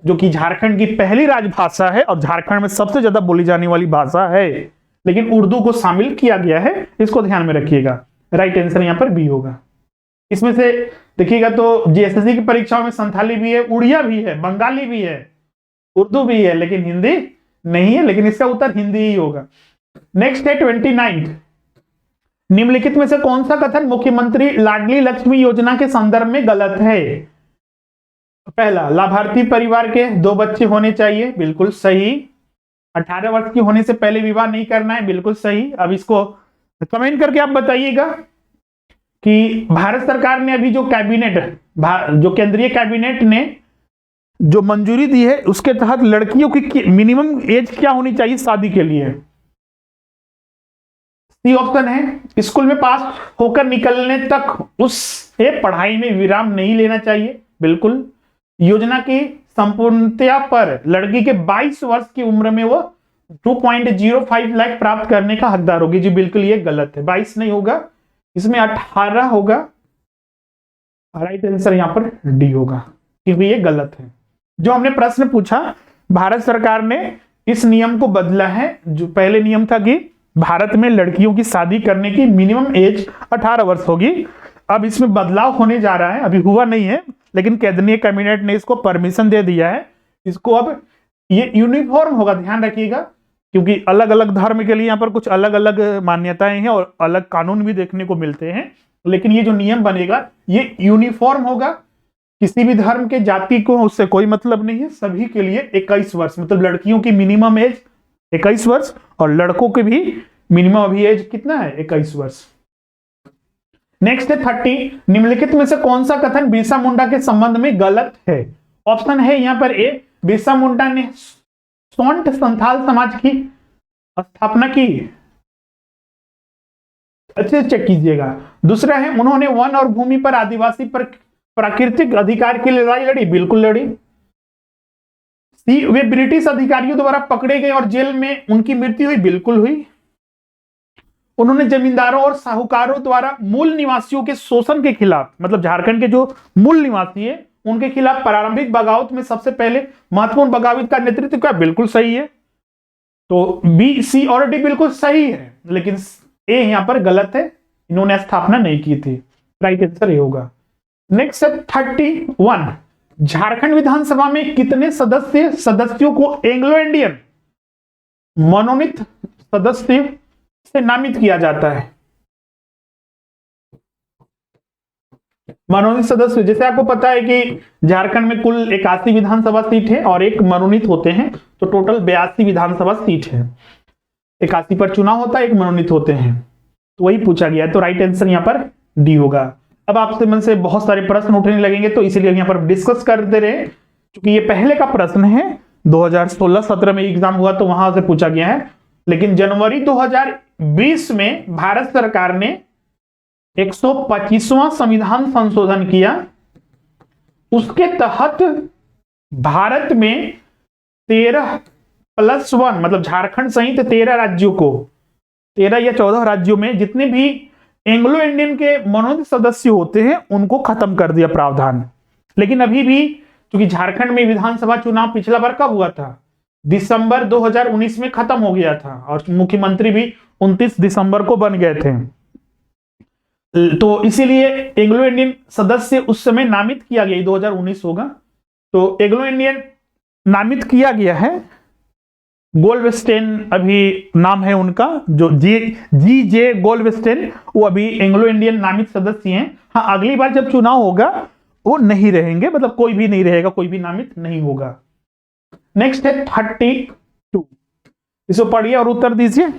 जो कि झारखंड की पहली राजभाषा है और झारखंड में सबसे ज्यादा बोली जाने वाली भाषा है, लेकिन उर्दू को शामिल किया गया है। इसको ध्यान में रखिएगा। राइट आंसर यहां पर बी होगा। इसमें से देखिएगा तो जेएसएससी की परीक्षाओं में संथाली भी है, उड़िया भी है, बंगाली भी है, उर्दू भी है, लेकिन हिंदी नहीं है, लेकिन इसका उत्तर हिंदी ही होगा। नेक्स्ट है 29, निम्नलिखित में से कौन सा कथन मुख्यमंत्री लाडली लक्ष्मी योजना के संदर्भ में गलत है? पहला, लाभार्थी परिवार के 2 बच्चे होने चाहिए, बिल्कुल सही। 18 वर्ष की होने से पहले विवाह नहीं करना है, बिल्कुल सही। अब इसको कमेंट करके आप बताइएगा कि भारत सरकार ने अभी जो जो केंद्रीय कैबिनेट ने जो मंजूरी दी है, उसके तहत लड़कियों की मिनिमम एज क्या होनी चाहिए शादी के लिए? सी ऑप्शन है, स्कूल में पास होकर निकलने तक उससे पढ़ाई में विराम नहीं लेना चाहिए, बिल्कुल। योजना की संपूर्णता पर लड़की के 22 वर्ष की उम्र में वो 2.05 लाख प्राप्त करने का हकदार होगी, जी बिल्कुल ये गलत है। 22 नहीं होगा, इसमें 18 होगा। राइट आंसर यहां पर डी होगा, क्योंकि ये गलत है। जो हमने प्रश्न पूछा, भारत सरकार ने इस नियम को बदला है। जो पहले नियम था कि भारत में लड़कियों की शादी करने की मिनिमम एज 18 वर्ष होगी, अब इसमें बदलाव होने जा रहा है, अभी हुआ नहीं है, लेकिन केंद्रीय कैबिनेट ने इसको परमिशन दे दिया है। इसको अब ये यूनिफॉर्म होगा, ध्यान रखिएगा, क्योंकि अलग अलग धर्म के लिए यहाँ पर कुछ अलग अलग मान्यताएं हैं और अलग कानून भी देखने को मिलते हैं, लेकिन ये जो नियम बनेगा ये यूनिफॉर्म होगा। किसी भी धर्म के जाति को उससे कोई मतलब नहीं है, सभी के लिए 21 वर्ष, मतलब लड़कियों की मिनिमम एज 21 वर्ष और लड़कों के भी मिनिमम अभी एज कितना है, 21 वर्ष। नेक्स्ट है 30, निम्नलिखित में से कौन सा कथन बिरसा मुंडा के संबंध में गलत है? ऑप्शन है यहां पर ए, बिरसा मुंडा ने सोंठ संथाल समाज की स्थापना की, अच्छे से चेक कीजिएगा। दूसरा है, उन्होंने वन और भूमि पर आदिवासी पर प्राकृतिक अधिकार की लड़ाई लड़ी, बिल्कुल लड़ी। सी, वे ब्रिटिश अधिकारियों द्वारा पकड़े गए और जेल में उनकी मृत्यु हुई, बिल्कुल हुई। उन्होंने जमींदारों और साहूकारों द्वारा मूल निवासियों के शोषण के खिलाफ, मतलब झारखंड के जो मूल निवासी है उनके खिलाफ प्रारंभिक बगावत में सबसे पहले महत्वपूर्ण बगावत का नेतृत्व किया। बिल्कुल सही है। तो बी, सी और डी बिल्कुल सही है, लेकिन ए यहां पर गलत है, इन्होंने स्थापना नहीं की थी। राइट आंसर ये होगा। नेक्स्ट है 31, झारखंड विधानसभा में कितने सदस्यों को एंग्लो इंडियन मनोनीत सदस्य से नामित किया जाता है? मनोनीत सदस्य, जैसे आपको पता है कि झारखंड में कुल 81 विधानसभा सीट है और एक मनोनीत होते हैं, तो टोटल 82 विधानसभा सीट है। 81 पर चुनाव होता है, एक मनोनीत होते हैं, तो वही पूछा गया है। तो राइट आंसर यहाँ पर डी होगा। अब आपसे मन से बहुत सारे प्रश्न उठने लगेंगे, तो इसीलिए यहाँ पर डिस्कस करते रहे, क्योंकि ये पहले का प्रश्न है। 2016-17 में एग्जाम हुआ तो वहां से पूछा गया है, लेकिन जनवरी 2020 में भारत सरकार ने 125वां संविधान संशोधन किया। उसके तहत भारत में 13+1 मतलब झारखंड सहित 13 राज्यों को, 13 या 14 राज्यों में जितने भी एंग्लो इंडियन के मनोनीत सदस्य होते हैं उनको खत्म कर दिया प्रावधान। लेकिन अभी भी क्योंकि झारखंड में विधानसभा चुनाव पिछला बार कब हुआ था? दिसंबर 2019 में खत्म हो गया था, और मुख्यमंत्री भी 29 दिसंबर को बन गए थे। तो इसीलिए एंग्लो इंडियन सदस्य उस समय नामित किया गया, 2019 होगा। तो एंग्लो इंडियन नामित किया गया है। गोल्डस्टेन अभी नाम है उनका, जो जी जे गोल्डस्टेन, वो अभी एंग्लो इंडियन नामित सदस्य हैं। हाँ, अगली बार जब चुनाव होगा वो नहीं रहेंगे, मतलब कोई भी नहीं रहेगा, कोई भी नामित नहीं होगा। नेक्स्ट है 32, इसको पढ़िए और उत्तर दीजिए।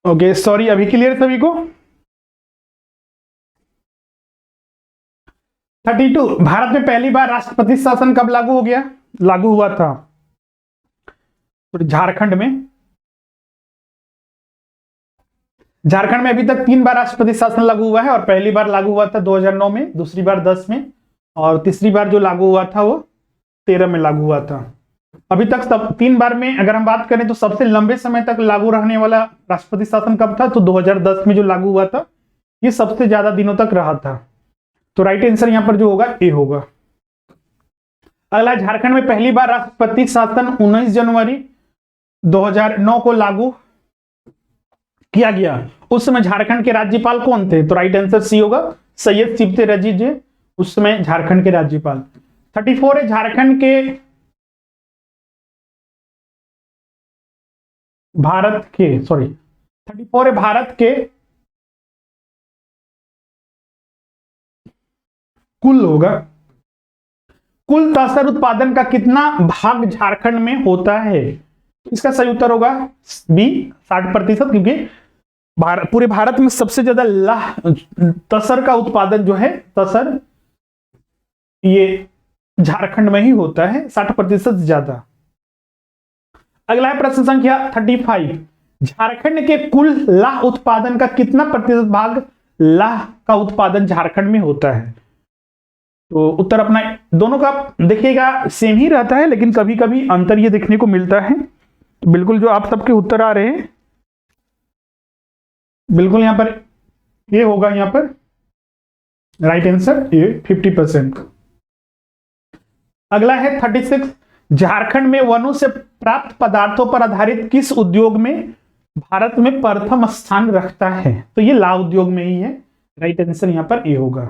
ओके, सॉरी, अभी क्लियर सभी को? 32, भारत में पहली बार राष्ट्रपति शासन कब लागू हो गया? लागू हुआ था झारखंड में। झारखंड में अभी तक 3 बार राष्ट्रपति शासन लागू हुआ है, और पहली बार लागू हुआ था 2009 में, दूसरी बार 10 में, और तीसरी बार जो लागू हुआ था वो 13 में लागू हुआ था। अभी तक सब 3 बार में अगर हम बात करें तो सबसे लंबे समय तक लागू रहने वाला राष्ट्रपति शासन कब था? तो 2010 में जो लागू हुआ था, ये सबसे ज्यादा दिनों तक रहा था। तो राइट आंसर यहां पर जो होगा ए होगा। अगला, झारखंड में पहली बार राष्ट्रपति शासन 19 जनवरी 2009 को लागू किया गया। उस समय झारखंड के राज्यपाल कौन थे? तो राइट आंसर सी होगा, सैयद सिबते रजीजे उस समय झारखंड के राज्यपाल। 34 है, झारखंड के भारत के कुल होगा, कुल तसर उत्पादन का कितना भाग झारखंड में होता है? इसका सही उत्तर होगा बी, 60%, क्योंकि पूरे भारत में सबसे ज्यादा तसर का उत्पादन जो है, तसर, ये झारखंड में ही होता है, 60% ज्यादा। अगला है प्रश्न संख्या 35, झारखंड के कुल लाह उत्पादन का कितना प्रतिशत भाग लाह का उत्पादन झारखंड में होता है? तो उत्तर अपना दोनों का देखिएगा सेम ही रहता है, लेकिन कभी कभी अंतर ये देखने को मिलता है। तो बिल्कुल जो आप सबके उत्तर आ रहे हैं, बिल्कुल यहां पर ये होगा, यहां पर राइट आंसर ये 50%। अगला है 36, झारखंड में वनों से प्राप्त पदार्थों पर आधारित किस उद्योग में भारत में प्रथम स्थान रखता है? तो ये लाह उद्योग में ही है। राइट आंसर यहां पर ए होगा।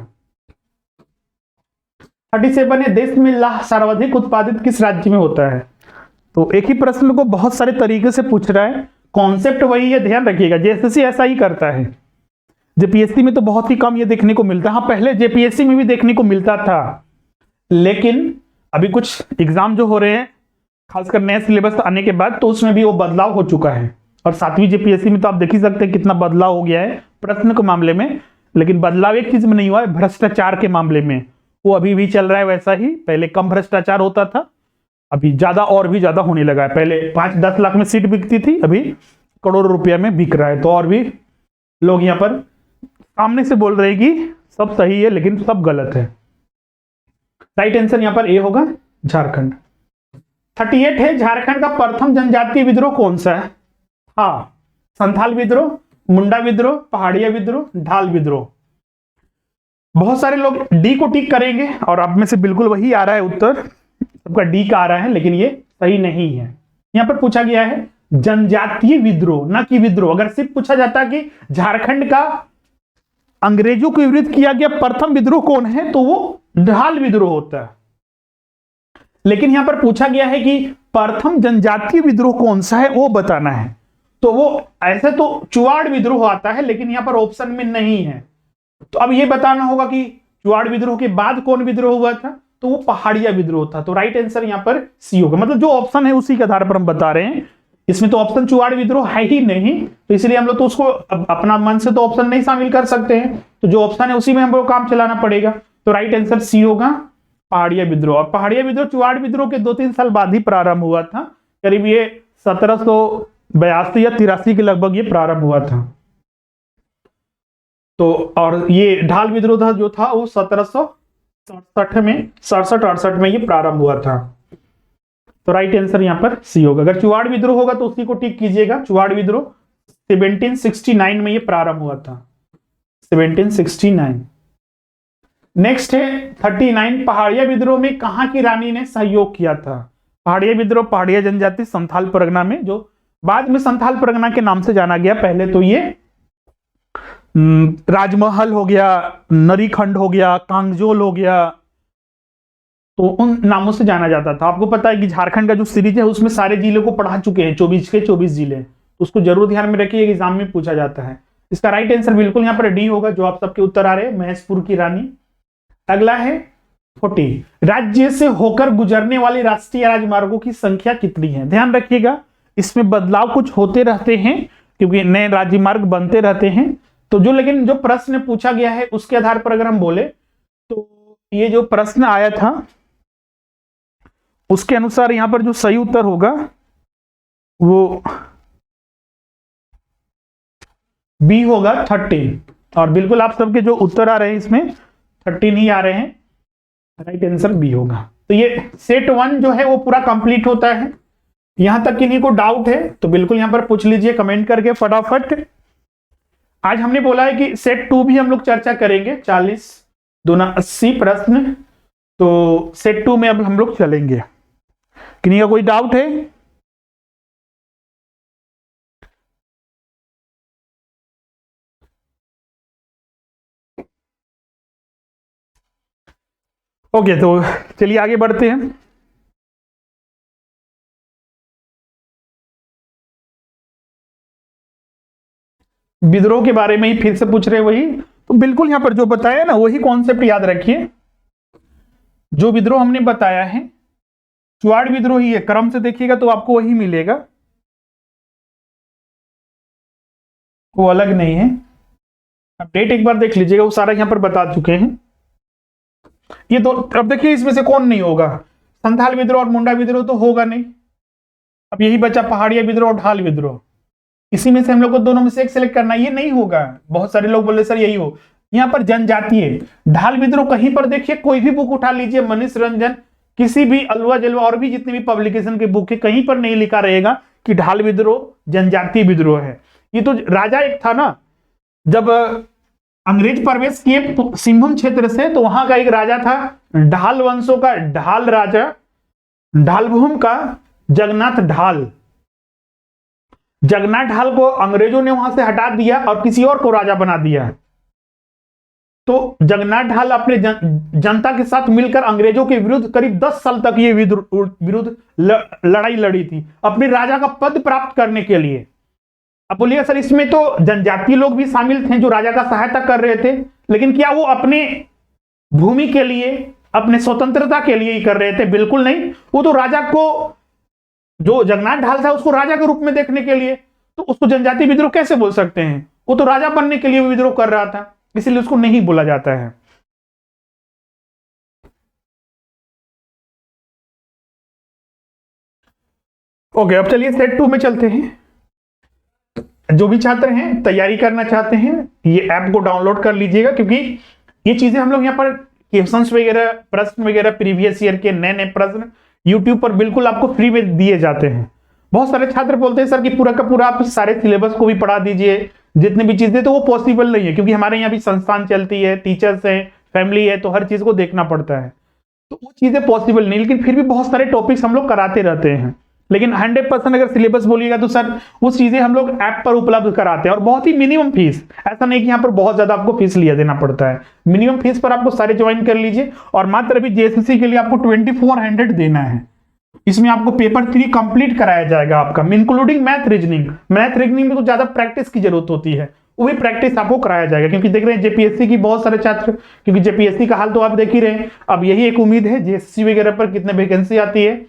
37 है, देश में लाह सर्वाधिक उत्पादित किस राज्य में होता है? तो एक ही प्रश्न को बहुत सारे तरीके से पूछ रहा है, कॉन्सेप्ट वही है, ध्यान रखिएगा, जैसे ऐसा ही करता है। जेपीएससी में तो बहुत ही कम ये देखने को मिलता है। हाँ, पहले जेपीएससी में भी देखने को मिलता था, लेकिन अभी कुछ एग्जाम जो हो रहे हैं खासकर नए सिलेबस आने के बाद, तो उसमें भी वो बदलाव हो चुका है। और 7वीं जेपीएससी में तो आप देख ही सकते हैं कितना बदलाव हो गया है प्रश्न के मामले में। लेकिन बदलाव एक चीज में नहीं हुआ है, भ्रष्टाचार के मामले में वो अभी भी चल रहा है वैसा ही। पहले कम भ्रष्टाचार होता था, अभी ज्यादा और भी ज्यादा होने लगा है। पहले 5-10 लाख में सीट बिकती थी, अभी करोड़ों रुपया में बिक रहा है। तो और भी लोग यहाँ पर सामने से बोल रहे कि सब सही है लेकिन सब गलत है। राइट आंसर यहाँ पर ए होगा, झारखंड। 38 है, झारखंड का प्रथम जनजातीय विद्रोह कौन सा है? हाँ, संथाल विद्रोह, मुंडा विद्रोह, पहाड़िया विद्रोह, ढाल विद्रोह। बहुत सारे लोग डी को टिक करेंगे और आप में से बिल्कुल वही आ रहा है उत्तर, सबका डी का आ रहा है, लेकिन ये सही नहीं है। यहां पर पूछा गया है जनजातीय विद्रोह, ना कि विद्रोह। अगर सिर्फ पूछा जाता कि झारखंड का अंग्रेजों के विरुद्ध किया गया प्रथम विद्रोह कौन है, तो वो ढाल विद्रोह होता है। लेकिन यहां पर पूछा गया है कि प्रथम जनजातीय विद्रोह कौन सा है, वो बताना है। तो वो ऐसे तो चुआड़ विद्रोह आता है, लेकिन यहां पर ऑप्शन में नहीं है। तो अब ये बताना होगा कि चुआड़ विद्रोह के बाद कौन विद्रोह हुआ था, तो वो पहाड़िया विद्रोह था। तो राइट आंसर यहां पर सी होगा। मतलब जो ऑप्शन है उसी के आधार पर हम बता रहे हैं। इसमें तो ऑप्शन चुआड़ विद्रोह है ही नहीं, तो इसलिए हम लोग तो उसको अपना मन से तो ऑप्शन नहीं शामिल कर सकते हैं। तो जो ऑप्शन है उसी में हमको काम चलाना पड़ेगा। तो राइट आंसर सी होगा, पहाड़िया विद्रोह। और पहाड़िया विद्रोह चुआड़ विद्रोह के 2-3 साल बाद ही प्रारंभ हुआ था। करीब ये 1782 या 83 के लगभग ये प्रारंभ हुआ था। तो और ये ढाल विद्रोह जो था वो 1767 में, 67-68 में ये प्रारंभ हुआ था। तो राइट आंसर यहां पर सी होगा। अगर चुआड़ विद्रोह होगा तो उसी को टिक कीजिएगा। चुआड़ विद्रोह 1769 में ये प्रारंभ हुआ था, 1769। नेक्स्ट है 39, पहाड़िया विद्रोह में कहां की रानी ने सहयोग किया था? पहाड़िया विद्रोह पहाड़िया जनजाति संथाल परगना में, जो बाद में संथाल परगना के नाम से जाना गया। पहले तो ये राजमहल हो गया, नरीखंड हो गया, कांगजोल हो गया, तो उन नामों से जाना जाता था। आपको पता है कि झारखंड का जो सीरीज है उसमें सारे जिलों को पढ़ा चुके हैं, 24 के 24 जिले। तो उसको जरूर ध्यान में रखिए, एग्जाम में पूछा जाता है। इसका राइट आंसर बिल्कुल यहाँ पर डी होगा, जो आप सबके उत्तर आ रहे हैं, महेशपुर की रानी। अगला है 40, राज्य से होकर गुजरने वाले राष्ट्रीय राजमार्गों की संख्या कितनी है? ध्यान रखिएगा, इसमें बदलाव कुछ होते रहते हैं क्योंकि नए राजमार्ग बनते रहते हैं। तो लेकिन जो प्रश्न पूछा गया है उसके आधार पर अगर हम बोले, तो ये जो प्रश्न आया था उसके अनुसार यहां पर जो सही उत्तर होगा वो बी होगा, 13। और बिल्कुल आप सबके जो उत्तर आ रहे हैं इसमें 13 ही आ रहे हैं। राइट आंसर बी होगा। तो ये सेट 1 जो है वो पूरा कंप्लीट होता है। यहां तक किन्हीं को डाउट है तो बिल्कुल यहां पर पूछ लीजिए कमेंट करके फटाफट। आज हमने बोला है कि सेट 2 भी हम लोग चर्चा करेंगे, 40 दूना 80 प्रश्न। तो सेट 2 में अब हम लोग चलेंगे। किन्हीं का कोई डाउट है? ओके, तो चलिए आगे बढ़ते हैं। विद्रोह के बारे में ही फिर से पूछ रहे हैं वही, तो बिल्कुल यहां पर जो बताया ना वही कॉन्सेप्ट याद रखिए। जो विद्रोह हमने बताया है चुआड़ विद्रोह ही है, क्रम से देखिएगा तो आपको वही मिलेगा, वो अलग नहीं है। अब डेट एक बार देख लीजिएगा, वो सारा यहां पर बता चुके हैं। ये दो, अब देखिए इसमें से कौन नहीं होगा, संथाल विद्रोह और मुंडा विद्रोह तो होगा नहीं। अब यही बचा पहाड़िया विद्रोह और ढाल विद्रोह। इसी में से हम लोग को दोनों में से एक सिलेक्ट करना है। ये नहीं होगा, बहुत सारे लोग बोले सर यही हो। यहाँ पर जनजातीय ढाल विद्रोह कहीं पर देखिए, कोई भी बुक उठा लीजिए, मनीष रंजन, किसी भी अलवा जलवा और भी जितनी भी पब्लिकेशन की बुक है, कहीं पर नहीं लिखा रहेगा कि ढाल विद्रोह जनजातीय विद्रोह है। ये तो राजा एक था ना, जब अंग्रेज प्रवेश किए सिंहभूम क्षेत्र से, तो वहां का एक राजा था ढाल वंशों का, ढाल राजा, ढालभूम का जगन्नाथ ढाल। जगन्नाथ ढाल को अंग्रेजों ने वहां से हटा दिया और किसी और को राजा बना दिया। तो जगन्नाथ ढाल अपने जनता के साथ मिलकर अंग्रेजों के विरुद्ध करीब 10 साल तक ये विरुद्ध लड़ाई लड़ी थी अपने राजा का पद प्राप्त करने के लिए। अब बोलिएगा सर इसमें तो जनजातीय लोग भी शामिल थे जो राजा का सहायता कर रहे थे, लेकिन क्या वो अपने भूमि के लिए, अपने स्वतंत्रता के लिए ही कर रहे थे? बिल्कुल नहीं। वो तो राजा को, जो जगन्नाथ ढाल था उसको राजा के रूप में देखने के लिए, तो उसको जनजातीय विद्रोह कैसे बोल सकते हैं? वो तो राजा बनने के लिए विद्रोह कर रहा था, इसलिए उसको नहीं बोला जाता है। ओके, अब चलिए सेट 2 में चलते हैं। जो भी छात्र हैं तैयारी करना चाहते हैं ये ऐप को डाउनलोड कर लीजिएगा, क्योंकि ये चीजें हम लोग यहाँ पर क्वेश्चंस वगैरह, प्रश्न वगैरह, प्रीवियस ईयर के नए नए प्रश्न यूट्यूब पर बिल्कुल आपको फ्री में दिए जाते हैं। बहुत सारे छात्र बोलते हैं सर कि पूरा का पूरा आप सारे सिलेबस को भी पढ़ा दीजिए, जितनी भी चीजें, तो वो पॉसिबल नहीं है, क्योंकि हमारे यहाँ भी संस्थान चलती है, टीचर्स हैं, फैमिली है, तो हर चीज को देखना पड़ता है, तो वो चीजें पॉसिबल नहीं। लेकिन फिर भी बहुत सारे टॉपिक्स हम लोग कराते रहते हैं। लेकिन 100% अगर सिलेबस बोलिएगा तो सर वो चीजें हम लोग ऐप पर उपलब्ध कराते हैं, और बहुत ही मिनिमम फीस, ऐसा नहीं कि यहाँ पर बहुत ज्यादा आपको फीस लिया देना पड़ता है। मिनिमम फीस पर आपको सारे ज्वाइन कर लीजिए, और मात्र अभी जेएसएससी के लिए आपको 2400 देना है। इसमें आपको पेपर 3 कंप्लीट कराया जाएगा आपका, including math reasoning. Math reasoning में तो ज्यादा प्रैक्टिस की जरूरत होती है, वो भी प्रैक्टिस आपको कराया जाएगा, क्योंकि देख रहे हैं जेपीएससी की बहुत सारे छात्र, क्योंकि जेपीएससी का हाल तो आप देख ही रहे हैं। अब यही एक उम्मीद है जेएससी वगैरह पर कितने वैकेंसी आती है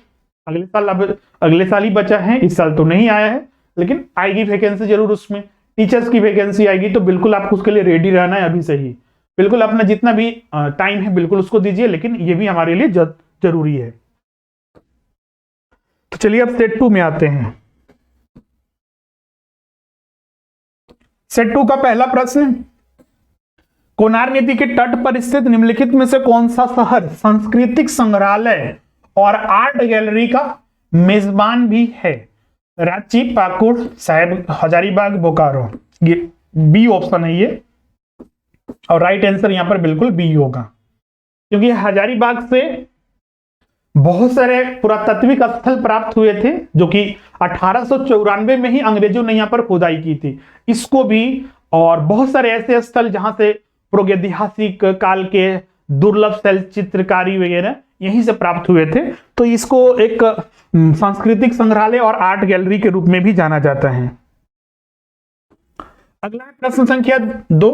अगले साल। अब अगले साल ही बचा है, इस साल तो नहीं आया है, लेकिन आएगी वैकेंसी जरूर। उसमें टीचर्स की वैकेंसी आएगी, तो बिल्कुल आपको उसके लिए रेडी रहना है अभी से ही। बिल्कुल अपना जितना भी टाइम है बिल्कुल उसको दीजिए, लेकिन ये भी हमारे लिए जरूरी है। तो चलिए अब सेट 2 में आते हैं। सेट 2 का पहला प्रश्न, कोनार नदी के तट पर स्थित निम्नलिखित में से कौन सा शहर सांस्कृतिक संग्रहालय और आर्ट गैलरी का मेजबान भी है? रांची, पाकुड़, साहेब, हजारीबाग, बोकारो। ये बी ऑप्शन है ये, और राइट आंसर यहां पर बिल्कुल बी होगा, क्योंकि हजारीबाग से बहुत सारे पुरातात्विक स्थल प्राप्त हुए थे, जो कि 1894 में ही अंग्रेजों ने यहां पर खुदाई की थी इसको भी, और बहुत सारे ऐसे स्थल जहां से प्रागैतिहासिक काल के दुर्लभ शैल चित्रकारी वगैरह यहीं से प्राप्त हुए थे। तो इसको एक सांस्कृतिक संग्रहालय और आर्ट गैलरी के रूप में भी जाना जाता है। अगला प्रश्न संख्या 2,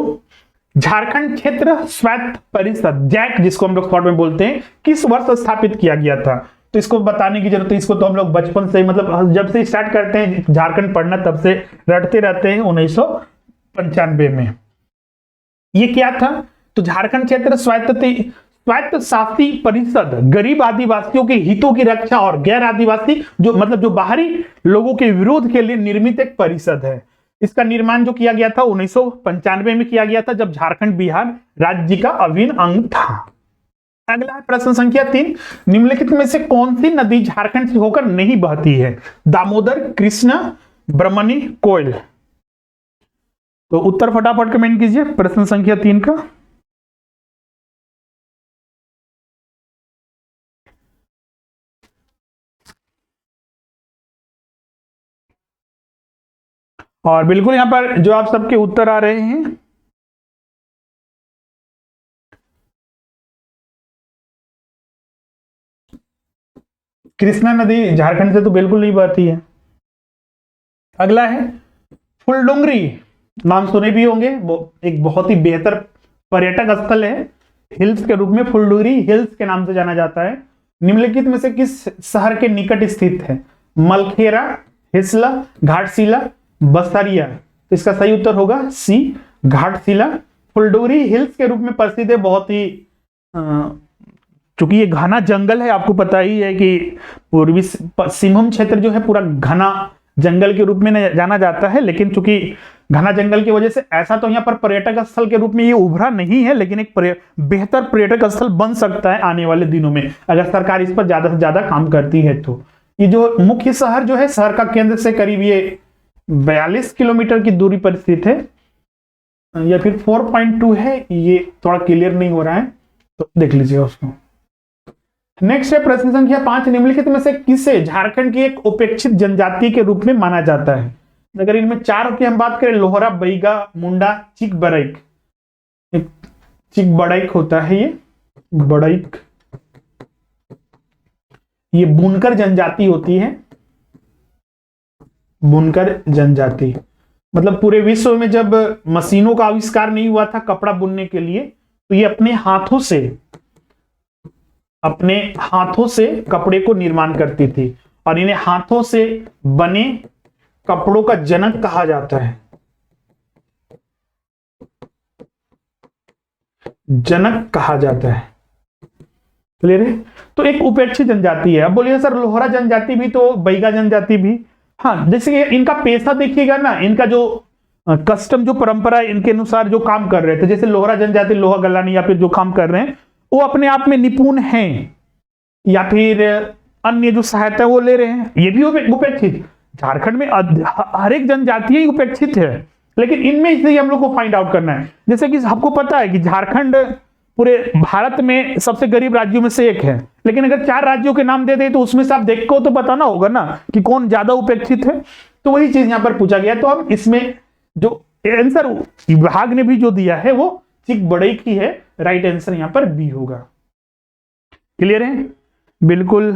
झारखंड क्षेत्र स्वायत्त परिषद जैक, जिसको हम लोग शॉर्ट में बोलते हैं, किस वर्ष स्थापित किया गया था? तो इसको बताने की जरूरत है, इसको तो हम लोग बचपन से, मतलब जब से स्टार्ट करते हैं झारखंड पढ़ना तब से रटते रहते हैं। 1995 में ये क्या था? तो झारखंड क्षेत्र स्वायत्त शासी परिषद गरीब आदिवासियों के हितों की रक्षा और गैर आदिवासी, जो मतलब जो बाहरी लोगों के विरोध के लिए निर्मित एक परिषद है। इसका निर्माण जो किया गया था 1995 में किया गया था, जब झारखंड बिहार राज्य का अभिन्न अंग था। अगला है प्रश्न संख्या 3, निम्नलिखित में से कौन सी नदी झारखंड से होकर नहीं बहती है? दामोदर, कृष्णा, ब्रह्मणी, कोयल। तो उत्तर फटाफट कमेंट कीजिए प्रश्न संख्या 3 का। और बिल्कुल यहां पर जो आप सबके उत्तर आ रहे हैं, कृष्णा नदी झारखंड से तो बिल्कुल नहीं बहती है। अगला है फुलडुंगरी, नाम सुने भी होंगे, वो एक बहुत ही बेहतर पर्यटक स्थल है, हिल्स के रूप में फुलडुंगरी हिल्स के नाम से जाना जाता है। निम्नलिखित में से किस शहर के निकट स्थित है? मलखेरा, हिसला, घाटशिला, बसरिया। तो इसका सही उत्तर होगा सी, घाटशिला। फुलडुंगरी हिल्स के रूप में प्रसिद्ध है, बहुत ही चूंकि ये घना जंगल है, आपको पता ही है कि पूर्वी सिंहभूम क्षेत्र जो है पूरा घना जंगल के रूप में जाना जाता है, लेकिन चूंकि घना जंगल की वजह से ऐसा तो यहाँ पर पर्यटक स्थल के रूप में ये उभरा नहीं है, लेकिन एक बेहतर पर्यटक स्थल बन सकता है आने वाले दिनों में, अगर सरकार इस पर ज्यादा से ज्यादा काम करती है। तो ये जो मुख्य शहर जो है, शहर का केंद्र से करीब ये 42 किलोमीटर की दूरी पर स्थित है, या फिर 4.2 है, ये थोड़ा क्लियर नहीं हो रहा है, तो देख लीजिएगा उसको। नेक्स्ट है प्रश्न संख्या 5, निम्नलिखित में से किसे झारखंड की एक उपेक्षित जनजाति के रूप में माना जाता है? अगर इनमें 4 की हम बात करें, लोहरा, बैगा, मुंडा, चिक बड़ैक। चिक बड़ैक होता है ये, बड़ैक, ये बुनकर जनजाति होती है, बुनकर जनजाति। मतलब पूरे विश्व में जब मशीनों का आविष्कार नहीं हुआ था कपड़ा बुनने के लिए, तो ये अपने हाथों से कपड़े को निर्माण करती थी, और इन्हें हाथों से बने कपड़ों का जनक कहा जाता है। जनक कहा जाता है। क्लियर है? तो एक उपेक्षित जनजाति है। अब बोलिए सर लोहरा जनजाति भी तो बैगा जनजाति भी, हाँ जैसे कि इनका पेशा देखिएगा ना, इनका जो कस्टम जो परंपरा है इनके अनुसार जो काम कर रहे थे, जैसे लोहरा जनजाति लोहा गलानी या फिर जो काम कर रहे हैं वो अपने आप में निपुण हैं, या फिर अन्य जो सहायता वो ले रहे हैं, ये भी उपेक्षित। झारखंड में हर एक जनजाति ही उपेक्षित है, लेकिन इनमें इसलिए हम लोग को फाइंड आउट करना है। जैसे कि आपको पता है कि झारखंड पूरे भारत में सबसे गरीब राज्यों में से एक है, लेकिन अगर 4 राज्यों के नाम दे दे तो उसमें से आप देखो तो बताना होगा ना कि कौन ज्यादा उपेक्षित है। तो वही चीज यहां पर पूछा गया। तो हम इसमें जो आंसर विभाग ने भी जो दिया है वो चिकबड़ई की है, राइट आंसर यहां पर बी होगा। क्लियर है? बिल्कुल।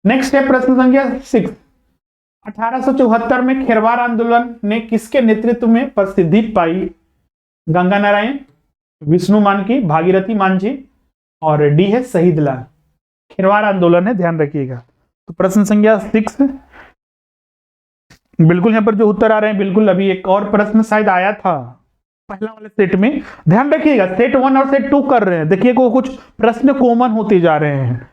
नेक्स्ट है प्रश्न संख्या 6। 1874 में खेरवार आंदोलन ने किसके नेतृत्व में प्रसिद्धि पाई? गंगा नारायण, विष्णु मानकी, भागीरथी मांझी, और डी है शहीद लाल। खेरवार आंदोलन है, ध्यान रखिएगा। तो प्रश्न संख्या 6 बिल्कुल यहां पर जो उत्तर आ रहे हैं, बिल्कुल अभी एक और प्रश्न शायद आया था पहला वाले सेट में, ध्यान रखिएगा। सेट 1 और सेट 2 कर रहे हैं, देखिए को कुछ प्रश्न कॉमन होते जा रहे हैं।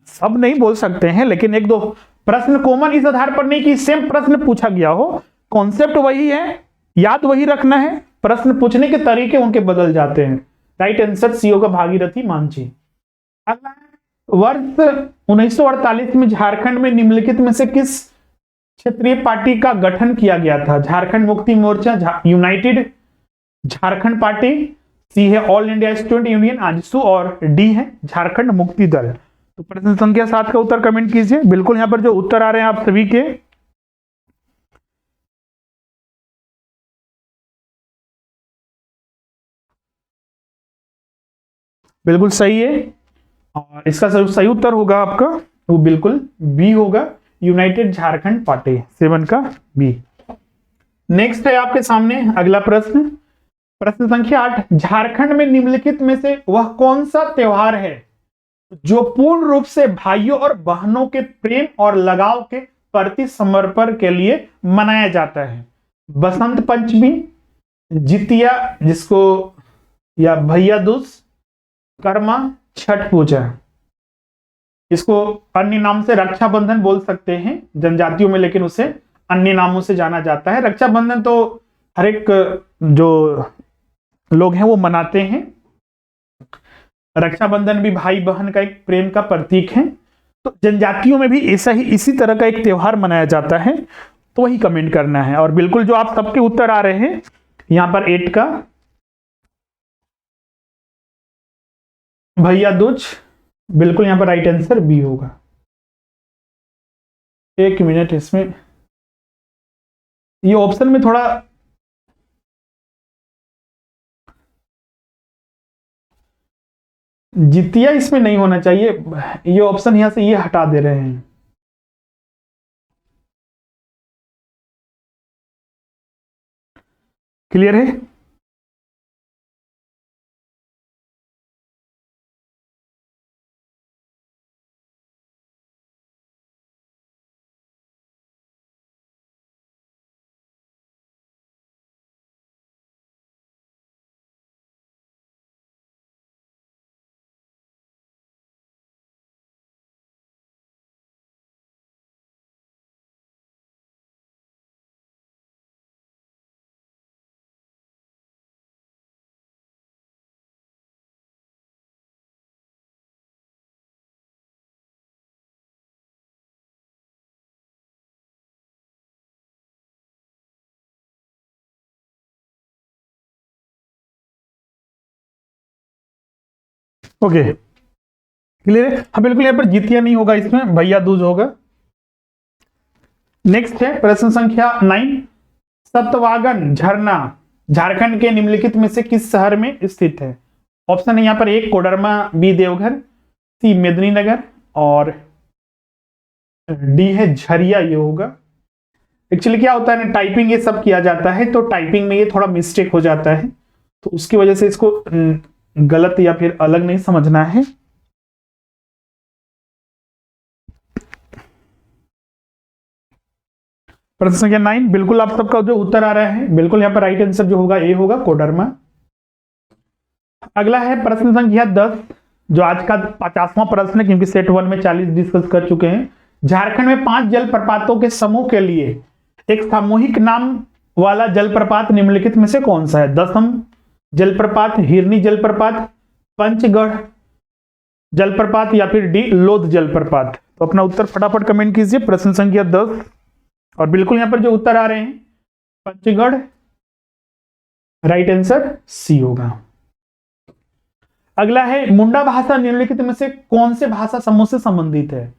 सब नहीं बोल सकते हैं, लेकिन 1-2 प्रश्न कॉमन इस आधार पर नहीं कि सेम प्रश्न पूछा गया हो, कॉन्सेप्ट वही है, याद वही रखना है, प्रश्न पूछने के तरीके उनके बदल जाते हैं। राइट आंसर सी होगा, भागीरथी मांझी। अगला वर्ष 1948 में झारखंड में निम्नलिखित में से किस क्षेत्रीय पार्टी का गठन किया गया था? झारखंड मुक्ति मोर्चा, यूनाइटेड झारखंड पार्टी, सी है all India student union AJSU, और डी है झारखंड मुक्ति दल। तो प्रश्न संख्या 7 का उत्तर कमेंट कीजिए। बिल्कुल यहां पर जो उत्तर आ रहे हैं आप सभी के बिल्कुल सही है, और इसका सही उत्तर होगा आपका वो बिल्कुल बी होगा, यूनाइटेड झारखंड पार्टी, 7 का बी। नेक्स्ट है आपके सामने अगला प्रश्न, प्रश्न संख्या 8। झारखंड में निम्नलिखित में से वह कौन सा त्योहार है जो पूर्ण रूप से भाइयों और बहनों के प्रेम और लगाव के प्रति समर्पण के लिए मनाया जाता है? बसंत पंचमी, जितिया जिसको या भैया दूज, कर्मा, छठ पूजा। इसको अन्य नाम से रक्षाबंधन बोल सकते हैं जनजातियों में, लेकिन उसे अन्य नामों से जाना जाता है। रक्षाबंधन तो हर एक जो लोग हैं वो मनाते हैं। रक्षाबंधन भी भाई बहन का एक प्रेम का प्रतीक है। तो जनजातियों में भी ऐसा ही इसी तरह का एक त्योहार मनाया जाता है, तो वही कमेंट करना है। और बिल्कुल जो आप सबके उत्तर आ रहे हैं यहां पर 8 का भैया दूज, बिल्कुल यहां पर राइट आंसर बी होगा। 1 मिनट, इसमें ये ऑप्शन में थोड़ा जितिया इसमें नहीं होना चाहिए, ये ऑप्शन यहां से ये हटा दे रहे हैं। क्लियर है? ओके, क्लियर है? हाँ बिल्कुल, यहां पर जितिया नहीं होगा, इसमें भैया दूज होगा। नेक्स्ट है प्रश्न संख्या 9। सतवागन झरना झारखंड के निम्नलिखित में से किस शहर में स्थित है? ऑप्शन है यहां पर 1 कोडरमा, बी देवघर, सी मेदिनीनगर, और डी है झरिया, ये होगा। एक्चुअली क्या होता है ना, टाइपिंग ये सब किया जाता है तो टाइपिंग में ये थोड़ा मिस्टेक हो जाता है, तो उसकी वजह से इसको गलत या फिर अलग नहीं समझना है। प्रश्न संख्या 9, बिल्कुल आप सबका जो उत्तर आ रहा है, बिल्कुल यहाँ पर राइट आंसर जो होगा ए होगा, कोडरमा। अगला है प्रश्न संख्या 10, जो आज का 50वां प्रश्न है, क्योंकि सेट 1 में 40 डिस्कस कर चुके हैं। झारखंड में 5 जलप्रपातों के समूह के लिए एक सामूहिक नाम वाला जलप्रपात निम्नलिखित में से कौन सा है? दसम जलप्रपात, हिरनी जलप्रपात, पंचगढ़ जलप्रपात या फिर डी लोध जलप्रपात। तो अपना उत्तर फटाफट कमेंट कीजिए, प्रश्न संख्या 10। और बिल्कुल यहां पर जो उत्तर आ रहे हैं, पंचगढ़, राइट आंसर सी होगा। अगला है मुंडा भाषा निम्नलिखित में से कौन से भाषा समूह से संबंधित है?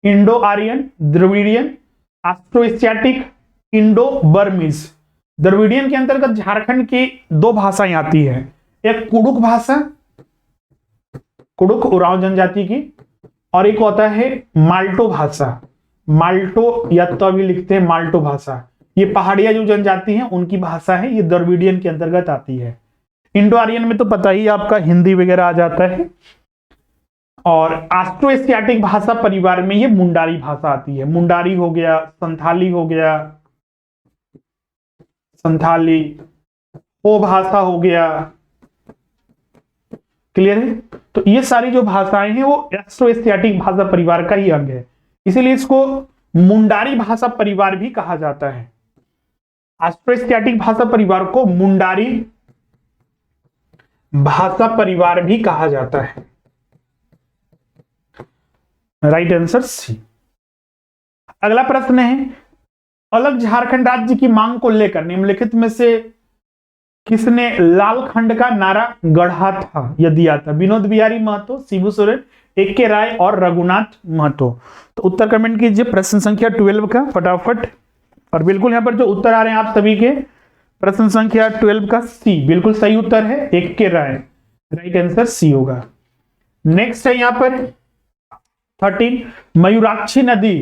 Indo Aryan, Dravidian, Austro-Asiatic, Indo Burmese. Dravidian के अंतर्गत झारखंड की 2 भाषाएं आती है, एक कुडुक भाषा, कुडुक उरांव जनजाति की, और एक होता है माल्टो भाषा। माल्टो या तो भी लिखते हैं माल्टो भाषा, ये पहाड़िया जो जनजाति है उनकी भाषा है, ये द्रविडियन के अंतर्गत आती है। इंडो आर्यन में तो पता ही आपका हिंदी वगैरह आ जाता है, और ऑस्ट्रो एशियाटिक भाषा परिवार में ये मुंडारी भाषा आती है। मुंडारी हो गया, संथाली हो गया, संथाली हो भाषा हो गया, क्लियर है? तो ये सारी जो भाषाएं हैं वो ऑस्ट्रो एशियाटिक भाषा परिवार का ही अंग है, इसीलिए इसको मुंडारी भाषा परिवार भी कहा जाता है। ऑस्ट्रो एशियाटिक भाषा परिवार को मुंडारी भाषा परिवार भी कहा जाता है, राइट आंसर सी। अगला प्रश्न है, अलग झारखंड राज्य की मांग को लेकर निम्नलिखित में से किसने लाल खंड का नारा गढ़ा था? यह दिया था विनोद बिहारी महतो, शिबू सोरेन, ए.के. राय और रघुनाथ महतो। तो उत्तर कमेंट कीजिए प्रश्न संख्या 12 का फटाफट। और बिल्कुल यहां पर जो उत्तर आ रहे हैं आप सभी के, प्रश्न संख्या 12 का सी बिल्कुल सही उत्तर है, ए.के. राय, राइट आंसर सी होगा। नेक्स्ट है यहां पर 13, मयूराक्षी नदी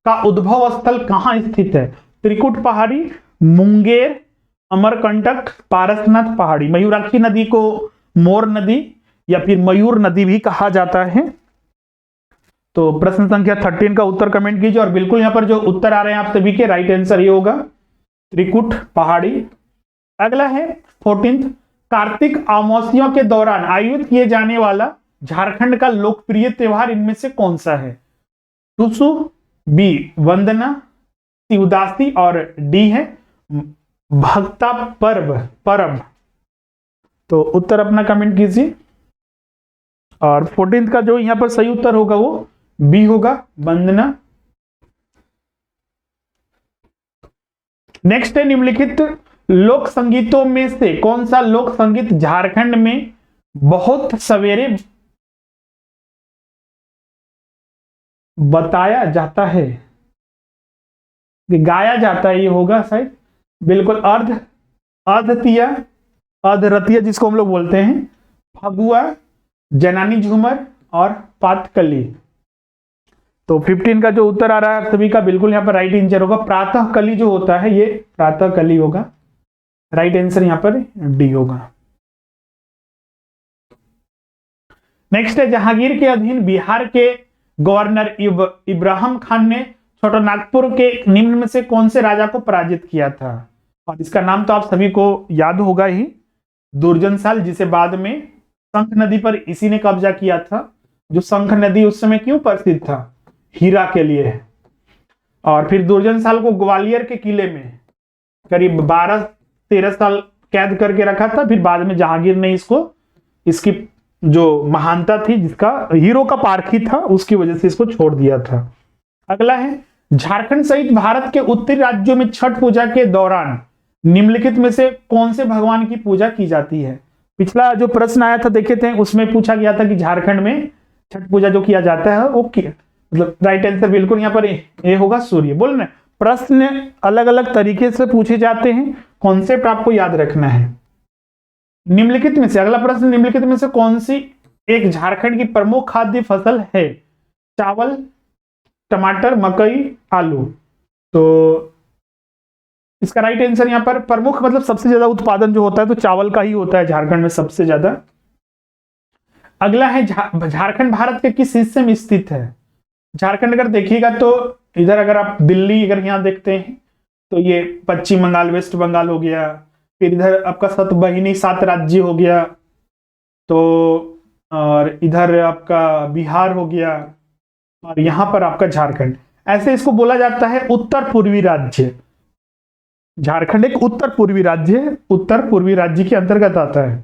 का उद्भव स्थल कहां स्थित है? त्रिकुट पहाड़ी, मुंगेर, अमरकंटक, पारसनाथ पहाड़ी। मयूराक्षी नदी को मोर नदी या फिर मयूर नदी भी कहा जाता है। तो प्रश्न संख्या 13 का उत्तर कमेंट कीजिए, और बिल्कुल यहां पर जो उत्तर आ रहे हैं आप सभी के, राइट आंसर ये होगा, त्रिकुट पहाड़ी। अगला है 14, कार्तिक अमावस्या के दौरान आयोजित किए जाने वाला झारखंड का लोकप्रिय त्योहार इनमें से कौन सा है? टुसु, बी वंदना, सी उदासी और डी है भक्ता परब। तो उत्तर अपना कमेंट कीजिए, और 14 का जो यहां पर सही उत्तर होगा वो बी होगा, वंदना। नेक्स्ट है, निम्नलिखित लोक संगीतों में से कौन सा लोक संगीत झारखंड में बहुत सवेरे बताया जाता है, गाया जाता है? ये होगा शायद बिल्कुल अर्धरतिया जिसको हम लोग बोलते हैं, फगुआ, जनानी झूमर और पातकली। तो 15 का जो उत्तर आ रहा है सभी का, बिल्कुल यहां पर राइट आंसर होगा, प्रातः कली जो होता है ये प्रातः कली होगा, राइट आंसर यहां पर डी होगा। नेक्स्ट है, जहांगीर के अधीन बिहार के गवर्नर इब्राहिम खान ने छोटानागपुर के निम्न में से कौन से राजा को पराजित किया था? और इसका नाम तो आप सभी को याद होगा ही, दुर्जनशाल, जिसे बाद में शंख नदी पर इसी ने कब्जा किया था। जो शंख नदी उस समय क्यों प्रसिद्ध था? हीरा के लिए। और फिर दुर्जनशाल को ग्वालियर के किले में करीब 12-13 साल कैद करके रखा था। फिर बाद में जहांगीर ने इसकी जो महानता थी, जिसका हीरो का पारखी था, उसकी वजह से इसको छोड़ दिया था। अगला है, झारखंड सहित भारत के उत्तरी राज्यों में छठ पूजा के दौरान निम्नलिखित में से कौन से भगवान की पूजा की जाती है? पिछला जो प्रश्न आया था देखे थे, उसमें पूछा गया था कि झारखंड में छठ पूजा जो किया जाता है वो मतलब राइट आंसर बिल्कुल यहाँ पर ये होगा, सूर्य। बोल रहे प्रश्न अलग अलग तरीके से पूछे जाते हैं, कॉन्सेप्ट आपको याद रखना है। निम्नलिखित में से, अगला प्रश्न, निम्नलिखित में से कौन सी एक झारखंड की प्रमुख खाद्य फसल है? चावल, टमाटर, मकई, आलू। तो इसका राइट आंसर यहाँ पर प्रमुख मतलब सबसे ज्यादा उत्पादन जो होता है तो चावल का ही होता है झारखंड में सबसे ज्यादा। अगला है झारखंड भारत के किस हिस्से में स्थित है? झारखंड अगर देखिएगा तो इधर अगर आप दिल्ली अगर यहाँ देखते हैं तो ये पश्चिम बंगाल, वेस्ट बंगाल हो गया, फिर इधर आपका सतबहिनी 7 राज्य हो गया, तो और इधर आपका बिहार हो गया, और यहाँ पर आपका झारखंड। ऐसे इसको बोला जाता है उत्तर पूर्वी राज्य। झारखंड एक उत्तर पूर्वी राज्य है, उत्तर पूर्वी राज्य के अंतर्गत आता है।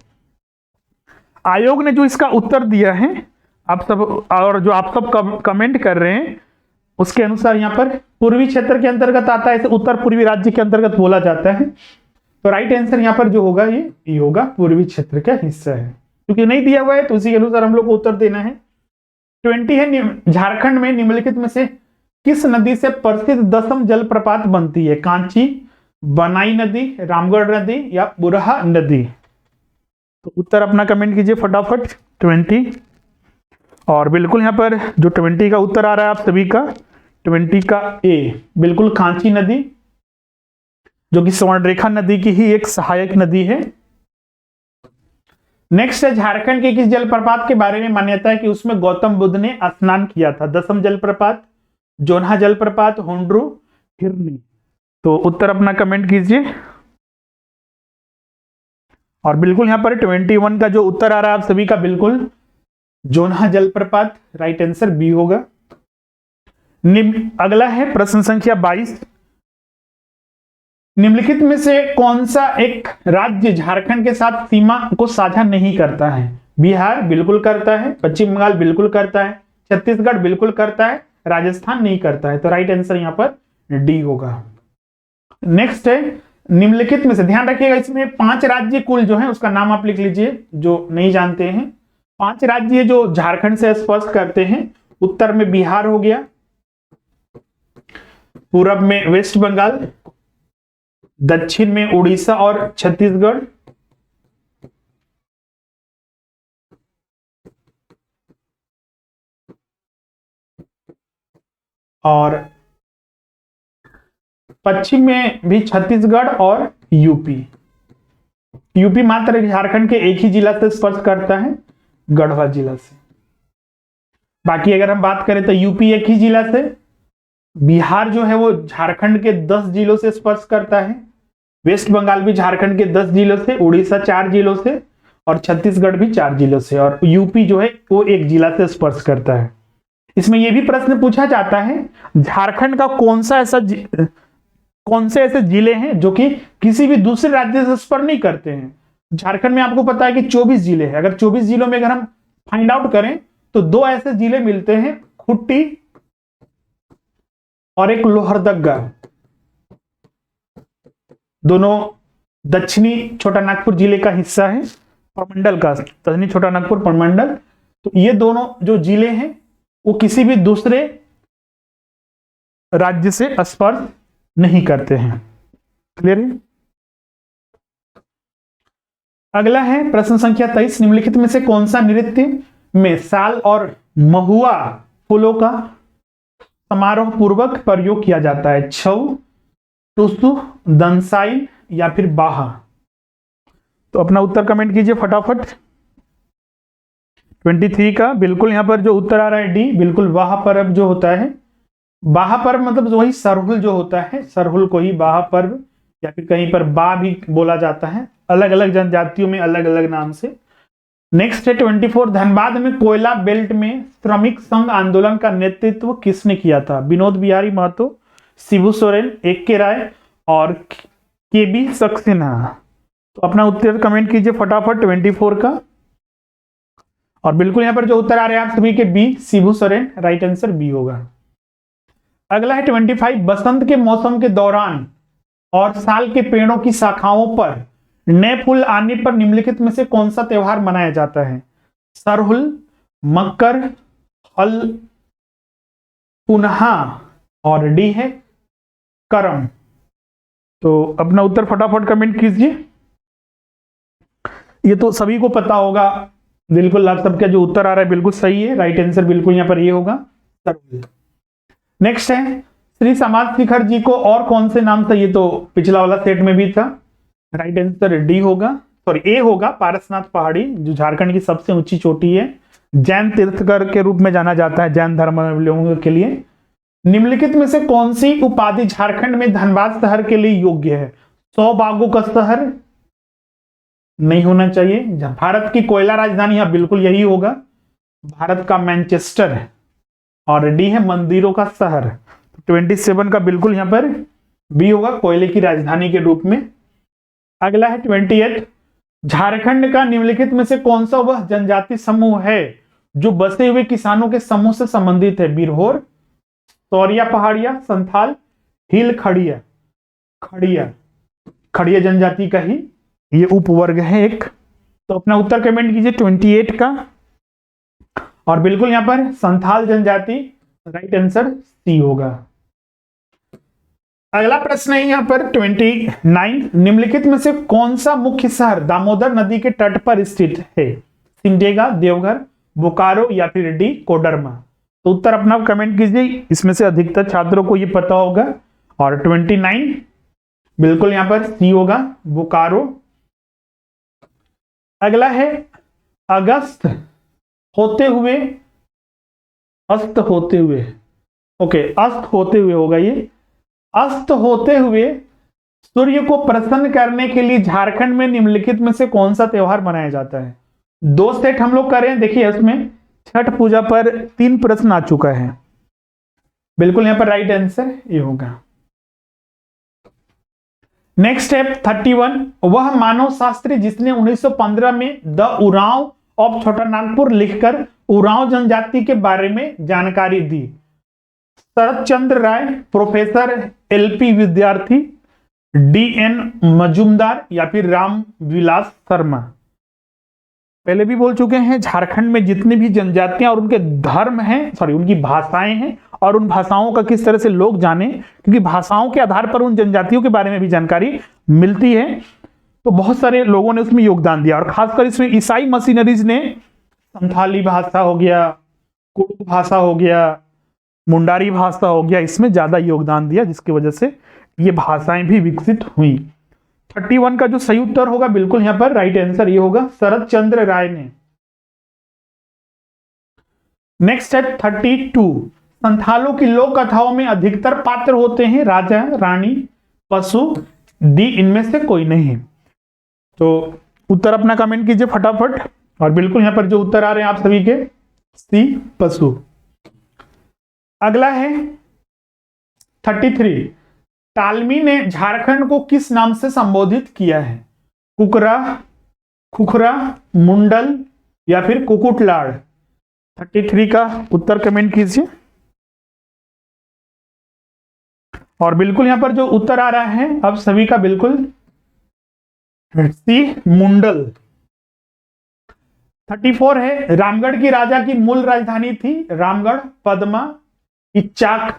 आयोग ने जो इसका उत्तर दिया है आप सब, और जो आप सब कमेंट कर रहे हैं उसके अनुसार यहाँ पर पूर्वी क्षेत्र के अंतर्गत आता है, इसे उत्तर पूर्वी राज्य के अंतर्गत बोला जाता है। तो राइट आंसर यहाँ पर जो होगा ये होगा पूर्वी क्षेत्र का हिस्सा है, क्योंकि नहीं दिया हुआ है तो उसी के अनुसार हम लोग को उत्तर देना है। 20 है, झारखंड में निम्नलिखित में से किस नदी से प्रसिद्ध 10वीं जलप्रपात बनती है? कांची, बनाई नदी, रामगढ़ नदी या बुरहा नदी? तो उत्तर अपना कमेंट कीजिए फटाफट 20। और बिल्कुल यहाँ पर जो 20 का उत्तर आ रहा है आप सभी का 20 का ए, बिल्कुल कांची नदी, जो कि स्वर्णरेखा नदी की ही एक सहायक नदी है। नेक्स्ट है, झारखंड के किस जलप्रपात के बारे में मान्यता है कि उसमें गौतम बुद्ध ने स्नान किया था? 10वीं जलप्रपात, जोन्हा जलप्रपात, हुंड्रू, हिरनी? तो उत्तर अपना कमेंट कीजिए। और बिल्कुल यहां पर 21 का जो उत्तर आ रहा है आप सभी का बिल्कुल जोन्हा जलप्रपात, राइट आंसर बी होगा। अगला है प्रश्न संख्या 22, निम्नलिखित में से कौन सा एक राज्य झारखंड के साथ सीमा को साझा नहीं करता है? बिहार बिल्कुल करता है, पश्चिम बंगाल बिल्कुल करता है, छत्तीसगढ़ बिल्कुल करता है, राजस्थान नहीं करता है। तो राइट आंसर यहां पर डी होगा। नेक्स्ट है, निम्नलिखित में से ध्यान रखिएगा इसमें 5 राज्य कुल जो है उसका नाम आप लिख लीजिए जो नहीं जानते हैं। 5 राज्य जो झारखंड से स्पर्श करते हैं, उत्तर में बिहार हो गया, पूरब में वेस्ट बंगाल, दक्षिण में उड़ीसा और छत्तीसगढ़, और पश्चिम में भी छत्तीसगढ़ और यूपी। यूपी मात्र झारखंड के एक ही जिला से स्पर्श करता है, गढ़वा जिला से। बाकी अगर हम बात करें तो यूपी एक ही जिला से, बिहार जो है वो झारखंड के 10 जिलों से स्पर्श करता है, वेस्ट बंगाल भी झारखंड के 10 जिलों से, उड़ीसा 4 जिलों से और छत्तीसगढ़ भी 4 जिलों से, और यूपी जो है वो एक जिला से स्पर्श करता है। इसमें यह भी प्रश्न पूछा जाता है झारखंड का कौन से ऐसे जिले हैं जो कि किसी भी दूसरे राज्य से स्पर्श नहीं करते हैं। झारखंड में आपको पता है कि 24 जिले हैं। अगर 24 जिलों में अगर हम फाइंड आउट करें तो 2 ऐसे जिले मिलते हैं, खुट्टी और एक लोहरदगा, दोनों दक्षिणी छोटा नागपुर जिले का हिस्सा है, प्रमंडल का, दक्षिणी छोटा नागपुर प्रमंडल। तो ये दोनों जो जिले हैं वो किसी भी दूसरे राज्य से स्पर्श नहीं करते हैं। क्लियर है? अगला है प्रश्न संख्या 23, निम्नलिखित में से कौन सा नृत्य में साल और महुआ फूलों का समारोह पूर्वक प्रयोग किया जाता है? छऊ, टुसु, दंसाई या फिर बाहा? तो अपना उत्तर कमेंट कीजिए फटाफट 23 का। बिल्कुल यहां पर जो उत्तर आ रहा है डी, बिल्कुल बाहा पर्व जो होता है। बाहा पर्व मतलब वही सरहुल जो होता है, सरहुल को ही बाहा पर्व या फिर कहीं पर बा भी बोला जाता है, अलग अलग जनजातियों में अलग अलग नाम से। नेक्स्ट है 24, धनबाद में कोयला बेल्ट में श्रमिक संघ आंदोलन का नेतृत्व किसने किया था? विनोद बिहारी महतो, शिबू सोरेन, AK राय और KB सक्सेना? तो अपना उत्तर कमेंट कीजिए फटाफट 24 का। और बिल्कुल यहां पर जो उत्तर आ रहे हैं आप सभी के B, Shibu Soren, right answer B होगा। अगला है 25, बसंत के मौसम के दौरान और साल के पेड़ों की शाखाओं पर नए फूल आने पर निम्नलिखित में से कौन सा त्यौहार मनाया जाता है? सरहुल, मकर, हल, पुनहा और डी है करम। तो अपना उत्तर फटाफट कमेंट कीजिए। ये तो सभी को पता होगा, बिल्कुल आप सबका जो उत्तर आ रहा है बिल्कुल सही है, राइट आंसर बिल्कुल यहां पर ये होगा सरहुल। नेक्स्ट है श्री समाज शिखर जी को और कौन से नाम से, ये तो पिछला वाला सेट में भी था, राइट आंसर डी होगा, सॉरी ए होगा, पारसनाथ पहाड़ी जो झारखंड की सबसे ऊंची चोटी है, जैन तीर्थकर के रूप में जाना जाता है जैन धर्मावलंबियों के लिए। निम्नलिखित में से कौन सी उपाधि झारखंड में धनबाद शहर के लिए योग्य है? 100 बागों का शहर नहीं होना चाहिए। भारत की कोयला राजधानी, यहां बिल्कुल यही होगा, भारत का मैनचेस्टर है। और डी है मंदिरों का शहर, 27 का बिल्कुल यहां पर बी होगा, कोयले की राजधानी के रूप में। अगला है 28, झारखंड का निम्नलिखित में से कौन सा वह जनजाति समूह है जो बसे हुए किसानों के समूह से संबंधित है? बिरहोर, सौरिया पहाड़िया, संथाल, हिल खड़िया। खड़िया जनजाति का ही ये उपवर्ग है एक। तो अपना उत्तर कमेंट कीजिए 28 का, और बिल्कुल यहां पर संथाल जनजाति, राइट आंसर सी होगा। अगला प्रश्न है यहां पर 29, निम्नलिखित में से कौन सा मुख्य शहर दामोदर नदी के तट पर स्थित है? सिमडेगा, देवघर, बोकारो या फिर डी कोडरमा। तो उत्तर अपना कमेंट कीजिए, इसमें से अधिकतर छात्रों को यह पता होगा। और 29 बिल्कुल यहां पर सी होगा, बोकारो। अगला है अगस्त होते हुए, अस्त होते हुए, ओके अस्त होते हुए होगा ये। अस्त होते हुए सूर्य को प्रसन्न करने के लिए झारखंड में निम्नलिखित में से कौन सा त्योहार मनाया जाता है? 2 सेट हम लोग कर रहे हैं, देखिए इसमें छठ पूजा पर 3 प्रश्न आ चुका है, बिल्कुल यहां पर राइट आंसर ये होगा। नेक्स्ट स्टेप 31, वह मानव शास्त्री जिसने 1915 में द उरांव ऑफ छोटा नागपुर लिखकर उरांव जनजाति के बारे में जानकारी दी? शरद चंद्र राय, प्रोफेसर LP विद्यार्थी, DN मजूमदार या फिर राम विलास शर्मा। पहले भी बोल चुके हैं, झारखंड में जितनी भी जनजातियां और उनके धर्म हैं, सॉरी उनकी भाषाएं हैं, और उन भाषाओं का किस तरह से लोग जाने, क्योंकि भाषाओं के आधार पर उन जनजातियों के बारे में भी जानकारी मिलती है। तो बहुत सारे लोगों ने उसमें योगदान दिया, और खासकर इसमें ईसाई मशीनरीज ने संथाली भाषा हो गया, कुड़ू भाषा हो गया, मुंडारी भाषा हो गया, इसमें ज्यादा योगदान दिया, जिसकी वजह से ये भाषाएं भी विकसित हुई। 31 का जो सही उत्तर होगा बिल्कुल यहां पर राइट आंसर ये होगा, शरद चंद्र राय ने। नेक्स्ट है 32, संथालों की लोक कथाओं में अधिकतर पात्र होते हैं राजा, रानी, पशु, डी इनमें से कोई नहीं। तो उत्तर अपना कमेंट कीजिए फटाफट, और बिल्कुल यहां पर जो उत्तर आ रहे हैं आप सभी के सी पशु। अगला है 33, तालमी ने झारखंड को किस नाम से संबोधित किया है? कुकरा, खुखरा, मुंडल या फिर कुकुटलाड़। 33 का उत्तर कमेंट कीजिए, और बिल्कुल यहां पर जो उत्तर आ रहा है अब सभी का बिल्कुल सी मुंडल। 34 है, रामगढ़ की राजा की मूल राजधानी थी रामगढ़, पद्मा, इच्चाक,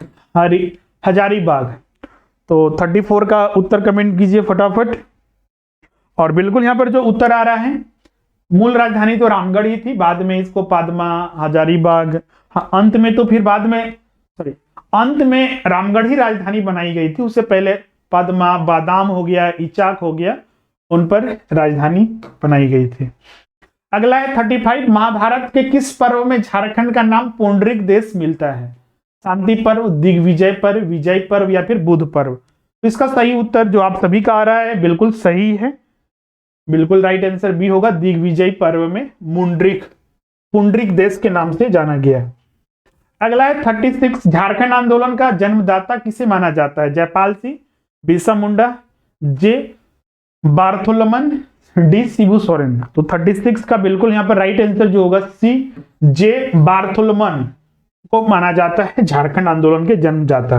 हजारीबाग। तो 34 का उत्तर कमेंट कीजिए फटाफट, और बिल्कुल यहां पर जो उत्तर आ रहा है, मूल राजधानी तो रामगढ़ ही थी, बाद में इसको पद्मा, हजारीबाग, हाँ, अंत में तो फिर बाद में अंत में रामगढ़ ही राजधानी बनाई गई थी, उससे पहले पद्मा, बादाम हो गया, इचाक हो गया, उन पर राजधानी बनाई गई थी। अगला है 35, महाभारत के किस पर्व में झारखंड का नाम पुंडरीक देश मिलता है? शांति पर्व, दिग्विजय पर्व, विजय पर्व या फिर बुध पर्व। तो इसका सही उत्तर जो आप सभी का आ रहा है बिल्कुल सही है, बिल्कुल राइट आंसर बी होगा, दिग्विजय पर्व में पुंडरीक देश के नाम से जाना गया। अगला है 36, झारखंड आंदोलन का जन्मदाता किसे माना जाता है? जयपाल सिंह, बिरसा मुंडा, जे बार्थोलोमन, डी शिबू सोरेन। तो 36 का बिल्कुल यहां पर राइट आंसर जो होगा सी, जे बार्थोलोमन को माना जाता है झारखंड आंदोलन के जन्मदाता।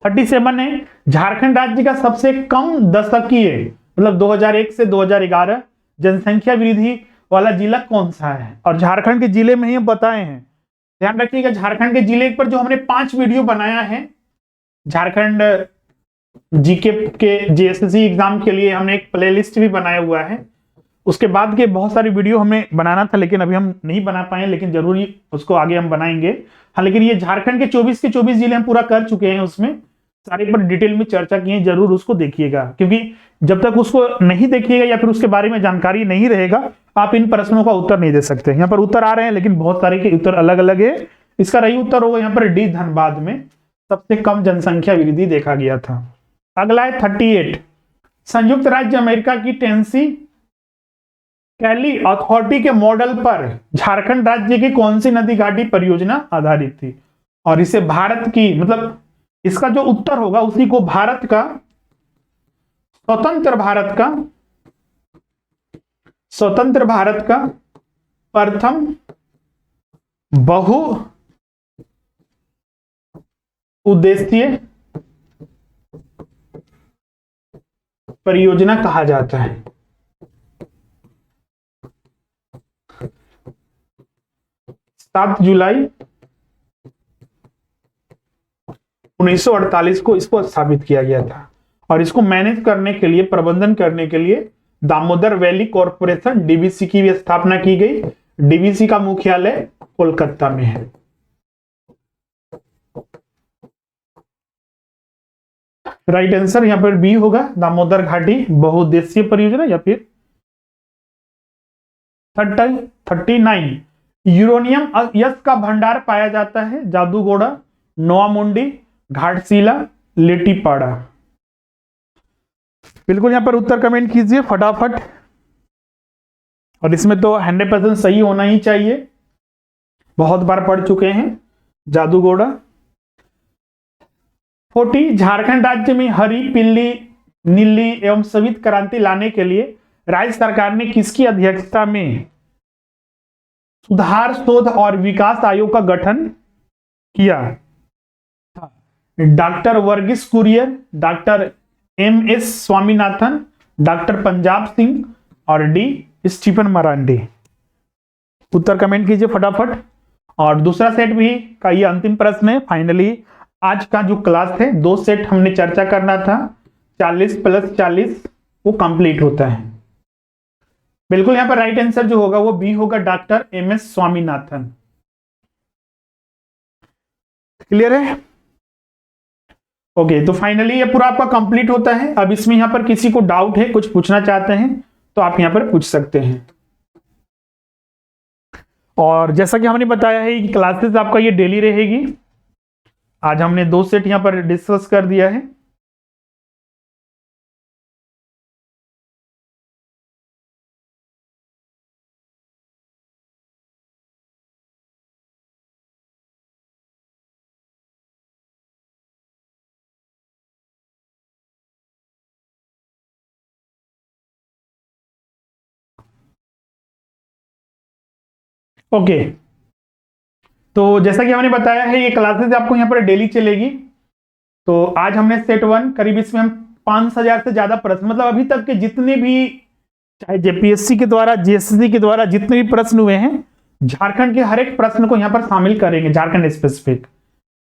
37 है, झारखंड राज्य का सबसे कम दशकीय मतलब 2001 से 2011 जनसंख्या वृद्धि वाला जिला कौन सा है? और झारखंड के जिले में ही हम बताए हैं, ध्यान रखिएगा, झारखंड के जिले पर जो हमने 5 वीडियो बनाया है, झारखंड जीके के JSSC एग्जाम के लिए हमने एक प्लेलिस्ट भी बनाया हुआ है, उसके बाद के बहुत सारी वीडियो हमें बनाना था, लेकिन अभी हम नहीं बना पाए, लेकिन जरूरी उसको आगे हम बनाएंगे। हाँ, लेकिन ये झारखंड के 24 के 24 जिले हम पूरा कर चुके हैं, उसमें सारे पर डिटेल में चर्चा की है, जरूर उसको देखिएगा, क्योंकि जब तक उसको नहीं देखिएगा या फिर उसके बारे में जानकारी नहीं रहेगा, आप इन प्रश्नों का उत्तर नहीं दे सकते। यहाँ पर उत्तर आ रहे हैं, लेकिन बहुत सारे के उत्तर अलग अलग है। इसका सही उत्तर होगा यहाँ पर डी, धनबाद में सबसे कम जनसंख्या वृद्धि देखा गया था। अगला है 38, संयुक्त राज्य अमेरिका की टेनेसी वैली अथॉरिटी के मॉडल पर झारखंड राज्य की कौन सी नदी घाटी परियोजना आधारित थी? और इसे भारत की, मतलब इसका जो उत्तर होगा उसी को भारत का स्वतंत्र भारत का प्रथम बहु उद्देश्यीय परियोजना कहा जाता है। 7 जुलाई 1948 को इसको स्थापित किया गया था, और इसको मैनेज करने के लिए, प्रबंधन करने के लिए दामोदर वैली कॉरपोरेशन डीवीसी की भी स्थापना की गई। डीवीसी का मुख्यालय कोलकाता में है। राइट आंसर यहां पर बी होगा, दामोदर घाटी बहुउद्देशीय परियोजना। या फिर 39, यूरेनियम यस का भंडार पाया जाता है जादूगोड़ा, नोआमुंडी, घाटशिला, लेटीपाड़ा। बिल्कुल यहां पर उत्तर कमेंट कीजिए फटाफट, और इसमें तो 100% सही होना ही चाहिए, बहुत बार पढ़ चुके हैं जादूगोड़ा। 40, झारखंड राज्य में हरी, पीली, नीली एवं श्वेत क्रांति लाने के लिए राज्य सरकार ने किसकी अध्यक्षता में सुधार, शोध और विकास आयोग का गठन किया? Doctor Verghese Kurien, doctor MS Swaminathan, doctor Panjab Singh और डी स्टीफन मरांडी। उत्तर कमेंट कीजिए फटाफट। और दूसरा सेट भी का ये अंतिम प्रश्न है। फाइनली आज का जो क्लास है, 2 सेट हमने चर्चा करना था, 40 + 40 वो कंप्लीट होता है। बिल्कुल यहां पर राइट आंसर जो होगा वो बी होगा, डॉक्टर MS स्वामीनाथन। क्लियर है? ओके, तो फाइनली ये पूरा आपका कंप्लीट होता है। अब इसमें यहां पर किसी को डाउट है, कुछ पूछना चाहते हैं तो आप यहां पर पूछ सकते हैं। और जैसा कि हमने बताया है कि क्लासेस आपका ये डेली रहेगी। आज हमने 2 सेट यहां पर डिस्कस कर दिया है। ओके, तो जैसा कि हमने बताया है ये क्लासेस आपको यहाँ पर डेली चलेगी। तो आज हमने सेट 1 करीब, इसमें हम 5000 से ज्यादा प्रश्न, मतलब अभी तक के जितने भी, चाहे जेपीएससी के द्वारा, जीएसएससी के द्वारा जितने भी प्रश्न हुए हैं, झारखंड के हर एक प्रश्न को यहाँ पर शामिल करेंगे, झारखंड स्पेसिफिक।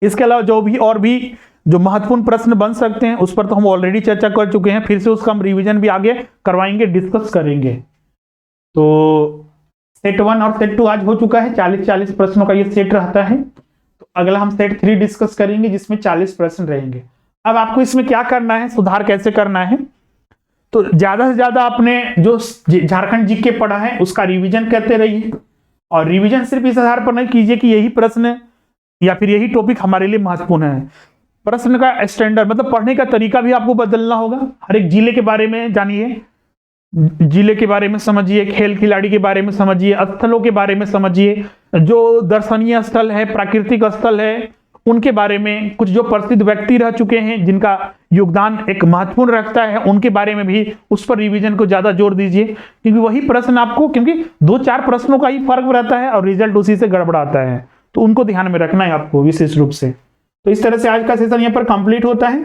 इसके अलावा जो भी और भी जो महत्वपूर्ण प्रश्न बन सकते हैं उस पर तो हम ऑलरेडी चर्चा कर चुके हैं, फिर से उसका हम रिविजन भी आगे करवाएंगे, डिस्कस करेंगे। तो सेट 1 और सेट 2 आज हो चुका है, 40-40 प्रश्नों का ये सेट रहता है। तो अगला हम सेट 3 डिस्कस करेंगे जिसमें 40 प्रश्न रहेंगे। अब आपको इसमें क्या करना है, सुधार कैसे करना है, तो ज्यादा से ज्यादा आपने जो झारखंड जीके पढ़ा है उसका रिवीजन करते रहिए। और रिवीजन सिर्फ इस आधार पर नहीं कीजिए कि यही प्रश्न या फिर यही टॉपिक हमारे लिए महत्वपूर्ण है। प्रश्न का स्टैंडर्ड, मतलब पढ़ने का तरीका भी आपको बदलना होगा। हर एक जिले के बारे में जानिए, जिले के बारे में समझिए, खेल खिलाड़ी के बारे में समझिए, स्थलों के बारे में समझिए, जो दर्शनीय स्थल है, प्राकृतिक स्थल है, उनके बारे में, कुछ जो प्रसिद्ध व्यक्ति रह चुके हैं जिनका योगदान एक महत्वपूर्ण रखता है, उनके बारे में भी उस पर रिवीजन को ज्यादा जोर दीजिए। क्योंकि वही प्रश्न आपको, क्योंकि 2-4 प्रश्नों का ही फर्क रहता है और रिजल्ट उसी से गड़बड़ाता है, तो उनको ध्यान में रखना है आपको विशेष रूप से। तो इस तरह से आज का सेशन यहाँ पर कंप्लीट होता है।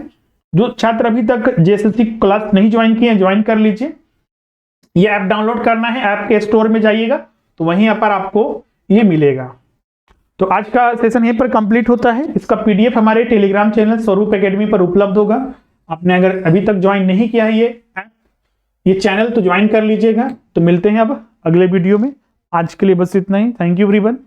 जो छात्र अभी तक जेएसएससी क्लास नहीं ज्वाइन किए हैं, ज्वाइन कर लीजिए। ये ऐप डाउनलोड करना है, ऐप के स्टोर में जाइएगा तो वहीं पर आपको ये मिलेगा। तो आज का सेशन यहीं पर कंप्लीट होता है। इसका पीडीएफ हमारे टेलीग्राम चैनल स्वरूप एकेडमी पर उपलब्ध होगा। आपने अगर अभी तक ज्वाइन नहीं किया है ये ऐप, ये चैनल तो ज्वाइन कर लीजिएगा। तो मिलते हैं अब अगले वीडियो में। आज के लिए बस इतना ही। Thank you everyone.